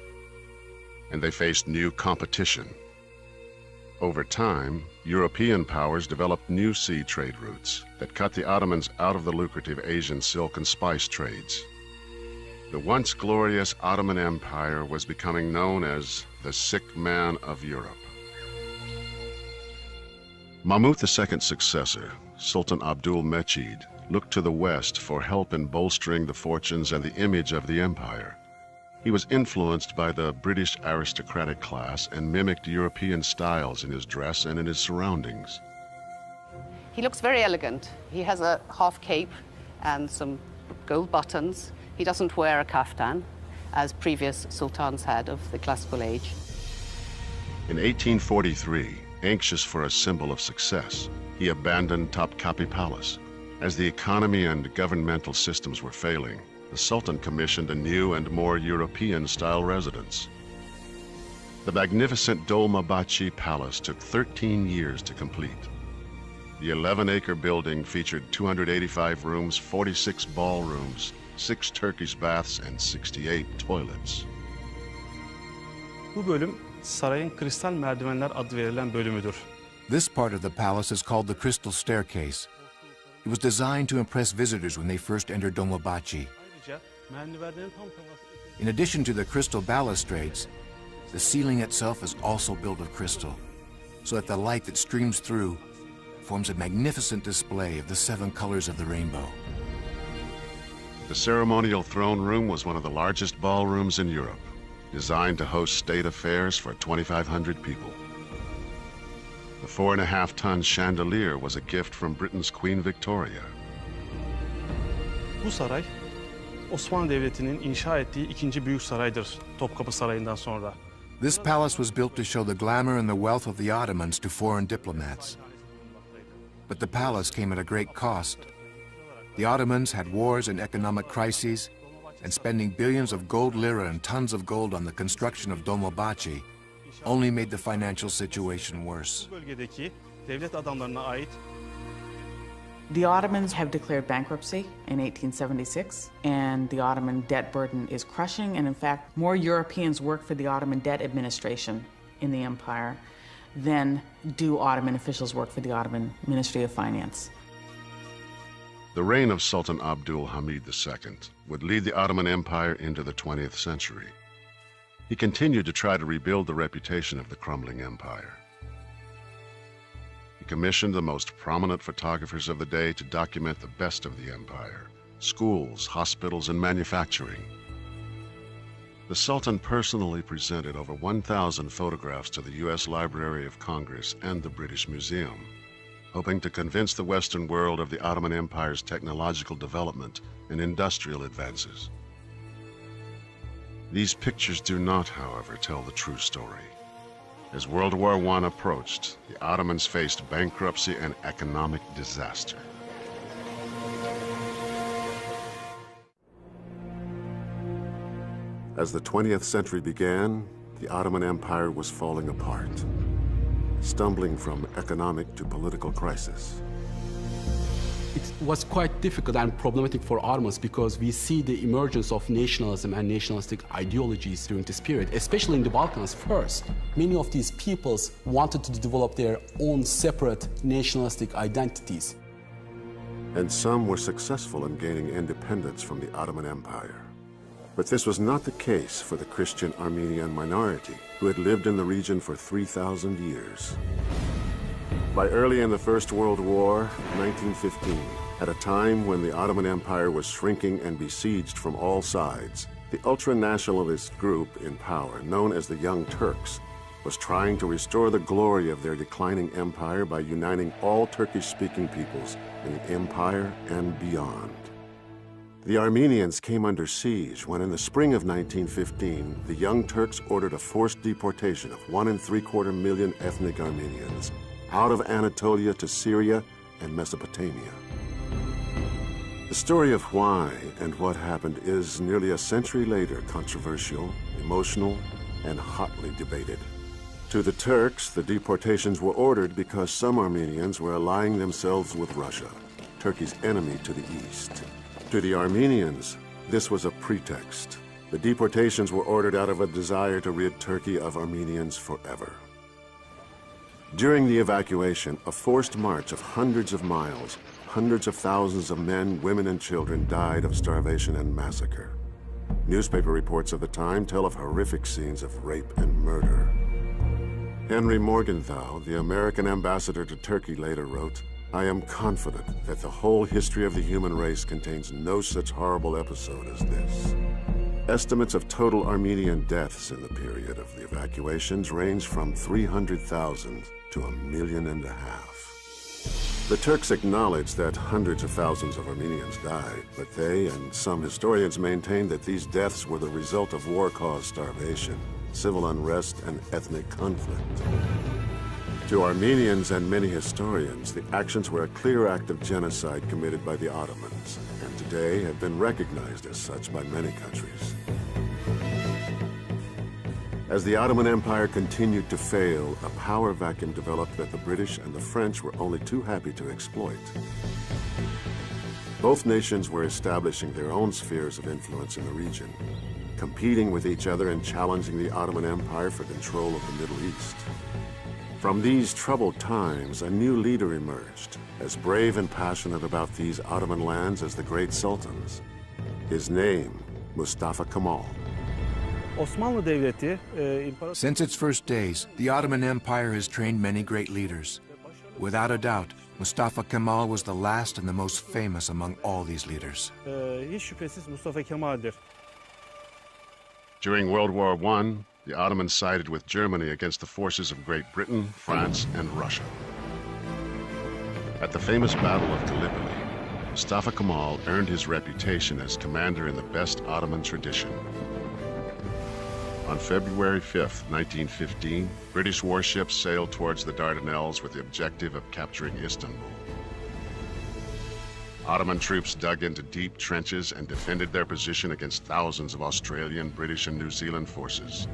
And they faced new competition. Over time, European powers developed new sea trade routes that cut the Ottomans out of the lucrative Asian silk and spice trades. The once glorious Ottoman Empire was becoming known as the sick man of Europe. Mahmud II's successor, Sultan Abdul Mechid, looked to the West for help in bolstering the fortunes and the image of the empire. He was influenced by the British aristocratic class and mimicked European styles in his dress and in his surroundings. He looks very elegant. He has a half cape and some gold buttons. He doesn't wear a kaftan, as previous sultans had of the classical age. In 1843, anxious for a symbol of success, he abandoned Topkapi Palace. As the economy and governmental systems were failing, the Sultan commissioned a new and more European-style residence. The magnificent Dolmabahce Palace took 13 years to complete. The 11-acre building featured 285 rooms, 46 ballrooms, 6 Turkish baths, and 68 toilets. Bu bölüm sarayın kristal merdivenler adı verilen bölümüdür. This part of the palace is called the Crystal Staircase. It was designed to impress visitors when they first entered Dolmabahce. Ayrıca merdivenlerin tam tavası... In addition to the crystal balustrades, the ceiling itself is also built of crystal, so that the light that streams through forms a magnificent display of the 7 colors of the rainbow. The ceremonial throne room was one of the largest ballrooms in Europe, designed to host state affairs for 2,500 people. The 4.5-ton chandelier was a gift from Britain's Queen Victoria. Bu saray, Osmanlı Devleti'nin inşa ettiği ikinci büyük saraydır, Topkapı Sarayı'ndan sonra. This palace was built to show the glamour and the wealth of the Ottomans to foreign diplomats. But the palace came at a great cost. The Ottomans had wars and economic crises, and spending billions of gold lira and tons of gold on the construction of Dolmabahce only made the financial situation worse. Bu bölgedeki devlet adamlarına ait The Ottomans have declared bankruptcy in 1876, and the Ottoman debt burden is crushing, and in fact, more Europeans work for the Ottoman debt administration in the empire than do Ottoman officials work for the Ottoman Ministry of Finance. The reign of Sultan Abdul Hamid II would lead the Ottoman Empire into the 20th century. He continued to try to rebuild the reputation of the crumbling empire. He commissioned the most prominent photographers of the day to document the best of the empire: schools, hospitals, and manufacturing. The Sultan personally presented over 1,000 photographs to the U.S. Library of Congress and the British Museum, hoping to convince the Western world of the Ottoman Empire's technological development and industrial advances. These pictures do not, however, tell the true story. As World War I approached, the Ottomans faced bankruptcy and economic disaster. As the 20th century began, the Ottoman Empire was falling apart, stumbling from economic to political crisis. It was quite difficult and problematic for Ottomans because we see the emergence of nationalism and nationalistic ideologies during this period, especially in the Balkans first. Many of these peoples wanted to develop their own separate nationalistic identities. And some were successful in gaining independence from the Ottoman Empire. But this was not the case for the Christian Armenian minority, who had lived in the region for 3,000 years. By early in the First World War, 1915, at a time when the Ottoman Empire was shrinking and besieged from all sides, the ultra-nationalist group in power, known as the Young Turks, was trying to restore the glory of their declining empire by uniting all Turkish-speaking peoples in the empire and beyond. The Armenians came under siege when, in the spring of 1915, the Young Turks ordered a forced deportation of 1.75 million ethnic Armenians out of Anatolia to Syria and Mesopotamia. The story of why and what happened is, nearly a century later, controversial, emotional, and hotly debated. To the Turks, the deportations were ordered because some Armenians were allying themselves with Russia, Turkey's enemy to the east. To the Armenians, this was a pretext. The deportations were ordered out of a desire to rid Turkey of Armenians forever. During the evacuation, a forced march of hundreds of miles, hundreds of thousands of men, women, and children died of starvation and massacre. Newspaper reports of the time tell of horrific scenes of rape and murder. Henry Morgenthau, the American ambassador to Turkey, later wrote, "I am confident that the whole history of the human race contains no such horrible episode as this." Estimates of total Armenian deaths in the period of the evacuations range from 300,000 to 1.5 million. The Turks acknowledge that hundreds of thousands of Armenians died, but they and some historians maintain that these deaths were the result of war-caused starvation, civil unrest, and ethnic conflict. To Armenians and many historians, the actions were a clear act of genocide committed by the Ottomans, and today have been recognized as such by many countries. As the Ottoman Empire continued to fail, a power vacuum developed that the British and the French were only too happy to exploit. Both nations were establishing their own spheres of influence in the region, competing with each other and challenging the Ottoman Empire for control of the Middle East. From these troubled times, a new leader emerged, as brave and passionate about these Ottoman lands as the great sultans. His name, Mustafa Kemal. Osmanlı Devleti, Since its first days, the Ottoman Empire has trained many great leaders. Without a doubt, Mustafa Kemal was the last and the most famous among all these leaders. Hiç şüphesiz Mustafa Kemal'dir. During World War I, the Ottomans sided with Germany against the forces of Great Britain, France, and Russia. At the famous Battle of Gallipoli, Mustafa Kemal earned his reputation as commander in the best Ottoman tradition. On February 5, 1915, British warships sailed towards the Dardanelles with the objective of capturing Istanbul. Ottoman troops dug into deep trenches and defended their position against thousands of Australian, British, and New Zealand forces.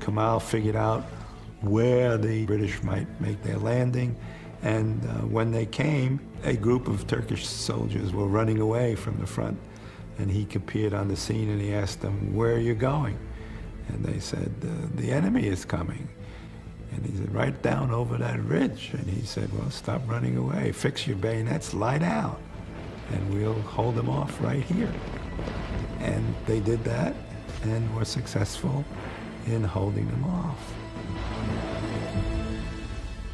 Kemal figured out where the British might make their landing, and when they came, a group of Turkish soldiers were running away from the front, and he appeared on the scene and he asked them, "Where are you going?" And they said, "The enemy is coming." And he said, "Right down over that ridge." And he said, "Well, stop running away. Fix your bayonets, lie down, and we'll hold them off right here." And they did that and were successful in holding them off.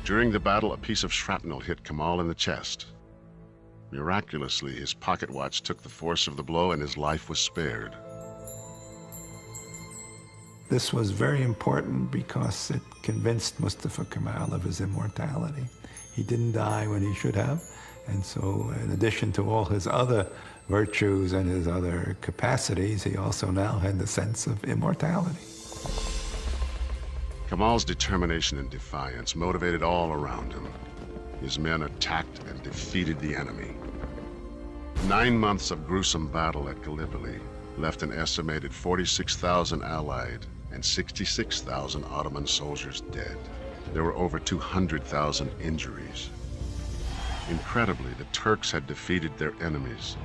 During the battle, a piece of shrapnel hit Kemal in the chest. Miraculously, his pocket watch took the force of the blow and his life was spared. This was very important because it convinced Mustafa Kemal of his immortality. He didn't die when he should have, and so in addition to all his other virtues and his other capacities, he also now had the sense of immortality. Kemal's determination and defiance motivated all around him. His men attacked and defeated the enemy. 9 months of gruesome battle at Gallipoli left an estimated 46,000 Allied and 66,000 Ottoman soldiers dead. There were over 200,000 injuries. Incredibly, the Turks had defeated their enemies.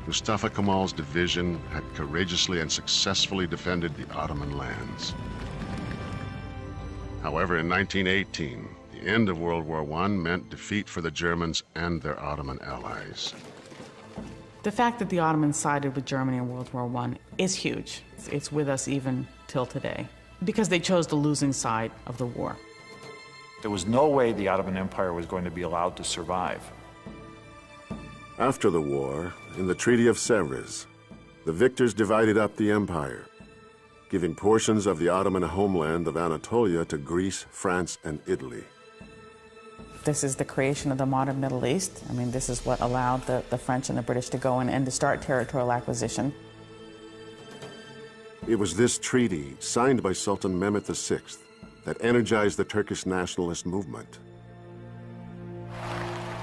Mustafa Kemal's division had courageously and successfully defended the Ottoman lands. However, in 1918, the end of World War I meant defeat for the Germans and their Ottoman allies. The fact that the Ottomans sided with Germany in World War I is huge. It's with us even till today, because they chose the losing side of the war. There was no way the Ottoman Empire was going to be allowed to survive. After the war, in the Treaty of Sèvres, the victors divided up the empire, giving portions of the Ottoman homeland of Anatolia to Greece, France, and Italy. This is the creation of the modern Middle East. I mean, this is what allowed the French and the British to go in and to start territorial acquisition. It was this treaty, signed by Sultan Mehmet VI, that energized the Turkish nationalist movement.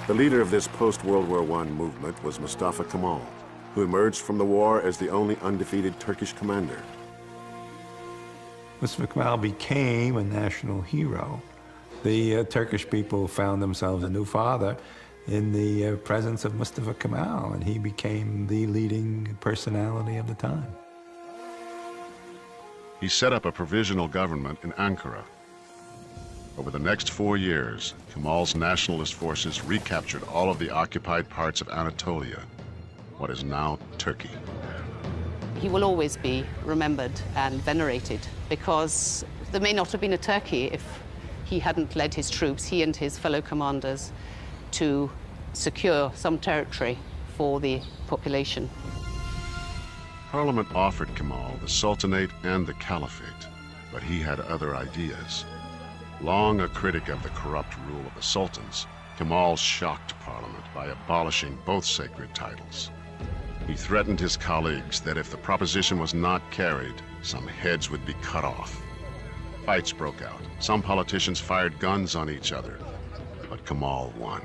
The leader of this post-World War I movement was Mustafa Kemal, who emerged from the war as the only undefeated Turkish commander. Mustafa Kemal became a national hero. The Turkish people found themselves a new father in the presence of Mustafa Kemal, and he became the leading personality of the time. He set up a provisional government in Ankara. Over the next 4 years, Kemal's nationalist forces recaptured all of the occupied parts of Anatolia, what is now Turkey. He will always be remembered and venerated because there may not have been a Turkey if he hadn't led his troops, he and his fellow commanders, to secure some territory for the population. Parliament offered Kemal the Sultanate and the Caliphate, but he had other ideas. Long a critic of the corrupt rule of the sultans, Kemal shocked Parliament by abolishing both sacred titles. He threatened his colleagues that if the proposition was not carried, some heads would be cut off. Fights broke out. Some politicians fired guns on each other, but Kemal won.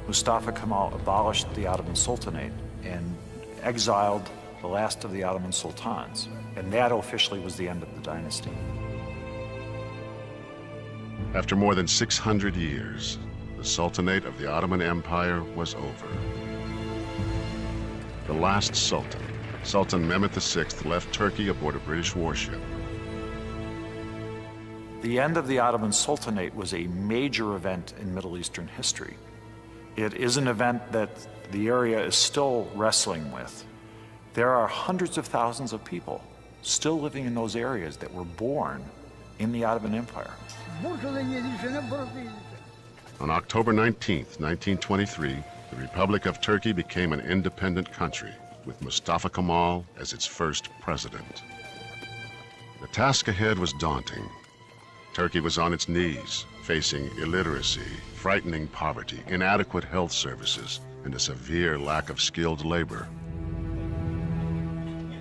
Mustafa Kemal abolished the Ottoman Sultanate and exiled the last of the Ottoman sultans. And that officially was the end of the dynasty. After more than 600 years, the Sultanate of the Ottoman Empire was over. The last Sultan, Sultan Mehmet VI, left Turkey aboard a British warship. The end of the Ottoman Sultanate was a major event in Middle Eastern history. It is an event that the area is still wrestling with. There are hundreds of thousands of people still living in those areas that were born in the Ottoman Empire. On October 19th, 1923, the Republic of Turkey became an independent country, with Mustafa Kemal as its first president. The task ahead was daunting. Turkey was on its knees, facing illiteracy, frightening poverty, inadequate health services, and a severe lack of skilled labor.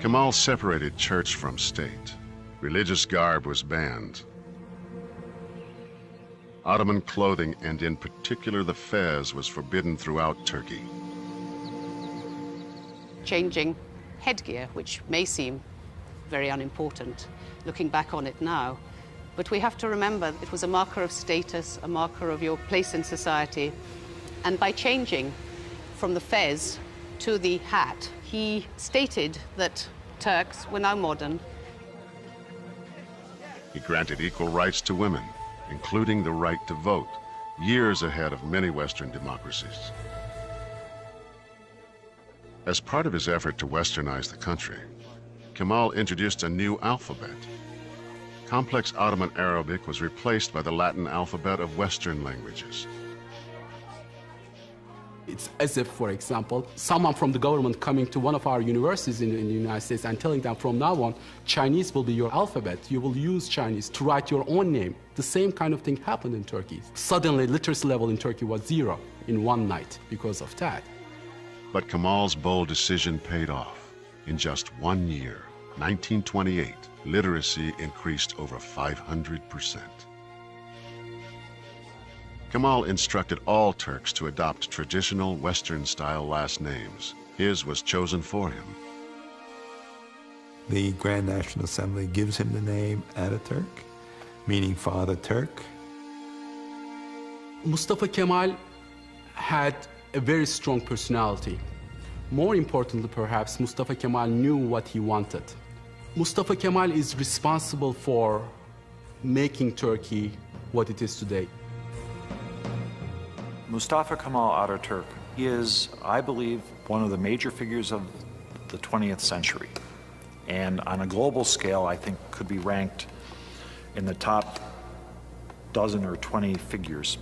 Kemal separated church from state. Religious garb was banned. Ottoman clothing, and in particular the fez, was forbidden throughout Turkey. Changing headgear, which may seem very unimportant, looking back on it now, but we have to remember it was a marker of status, a marker of your place in society, and by changing from the fez to the hat, he stated that Turks were now modern. He granted equal rights to women, including the right to vote, years ahead of many Western democracies. As part of his effort to westernize the country, Kemal introduced a new alphabet. Complex Ottoman Arabic was replaced by the Latin alphabet of Western languages. It's as if, for example, someone from the government coming to one of our universities in the United States and telling them from now on, Chinese will be your alphabet. You will use Chinese to write your own name. The same kind of thing happened in Turkey. Suddenly, literacy level in Turkey was 0 in one night because of that. But Kemal's bold decision paid off. In just 1 year, 1928, literacy increased over 500%. Kemal instructed all Turks to adopt traditional Western-style last names. His was chosen for him. The Grand National Assembly gives him the name Ataturk, meaning Father Turk. Mustafa Kemal had a very strong personality. More importantly, perhaps, Mustafa Kemal knew what he wanted. Mustafa Kemal is responsible for making Turkey what it is today. Mustafa Kemal Ataturk is, I believe, one of the major figures of the 20th century. And on a global scale, I think could be ranked in the top dozen or 20 figures.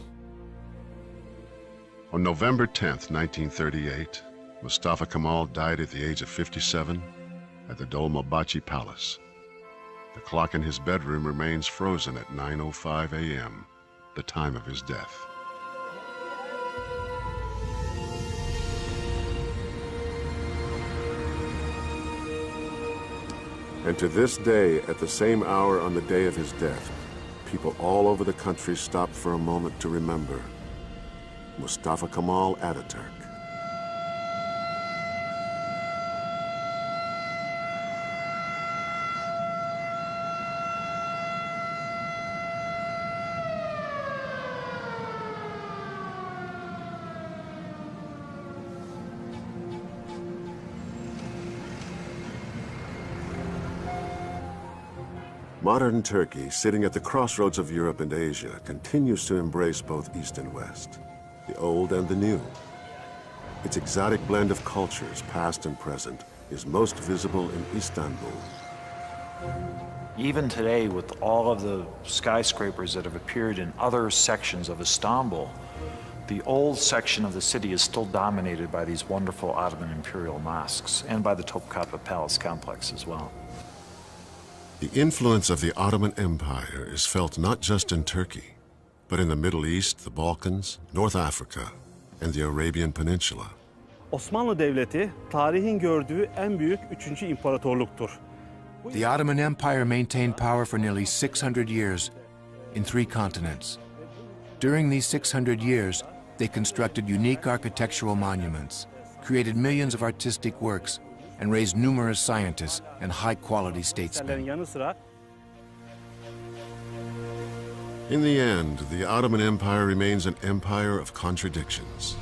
On November 10th, 1938, Mustafa Kemal died at the age of 57 at the Dolmabahce Palace. The clock in his bedroom remains frozen at 9:05 a.m., the time of his death. And to this day, at the same hour on the day of his death, people all over the country stop for a moment to remember Mustafa Kemal Ataturk. Modern Turkey, sitting at the crossroads of Europe and Asia, continues to embrace both East and West, the old and the new. Its exotic blend of cultures, past and present, is most visible in Istanbul. Even today, with all of the skyscrapers that have appeared in other sections of Istanbul, the old section of the city is still dominated by these wonderful Ottoman imperial mosques and by the Topkapı Palace complex as well. The influence of the Ottoman Empire is felt not just in Turkey, but in the Middle East, the Balkans, North Africa, and the Arabian Peninsula. Osmanlı Devleti tarihin gördüğü en büyük 3. imparatorluktur. The Ottoman Empire maintained power for nearly 600 years in 3 continents. During these 600 years, they constructed unique architectural monuments, created millions of artistic works, and raised numerous scientists and high-quality statesmen. yanı sıra In the end, the Ottoman Empire remains an empire of contradictions.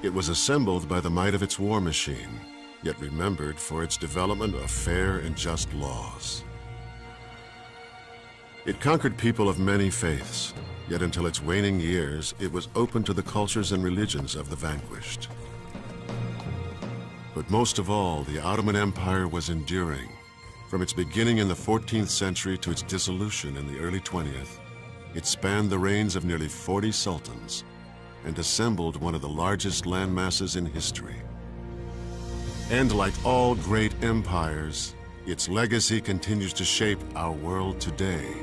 It was assembled by the might of its war machine, yet remembered for its development of fair and just laws. It conquered people of many faiths, yet until its waning years, it was open to the cultures and religions of the vanquished. But most of all, the Ottoman Empire was enduring. From its beginning in the 14th century to its dissolution in the early 20th, it spanned the reigns of nearly 40 sultans and assembled one of the largest landmasses in history. And like all great empires, its legacy continues to shape our world today.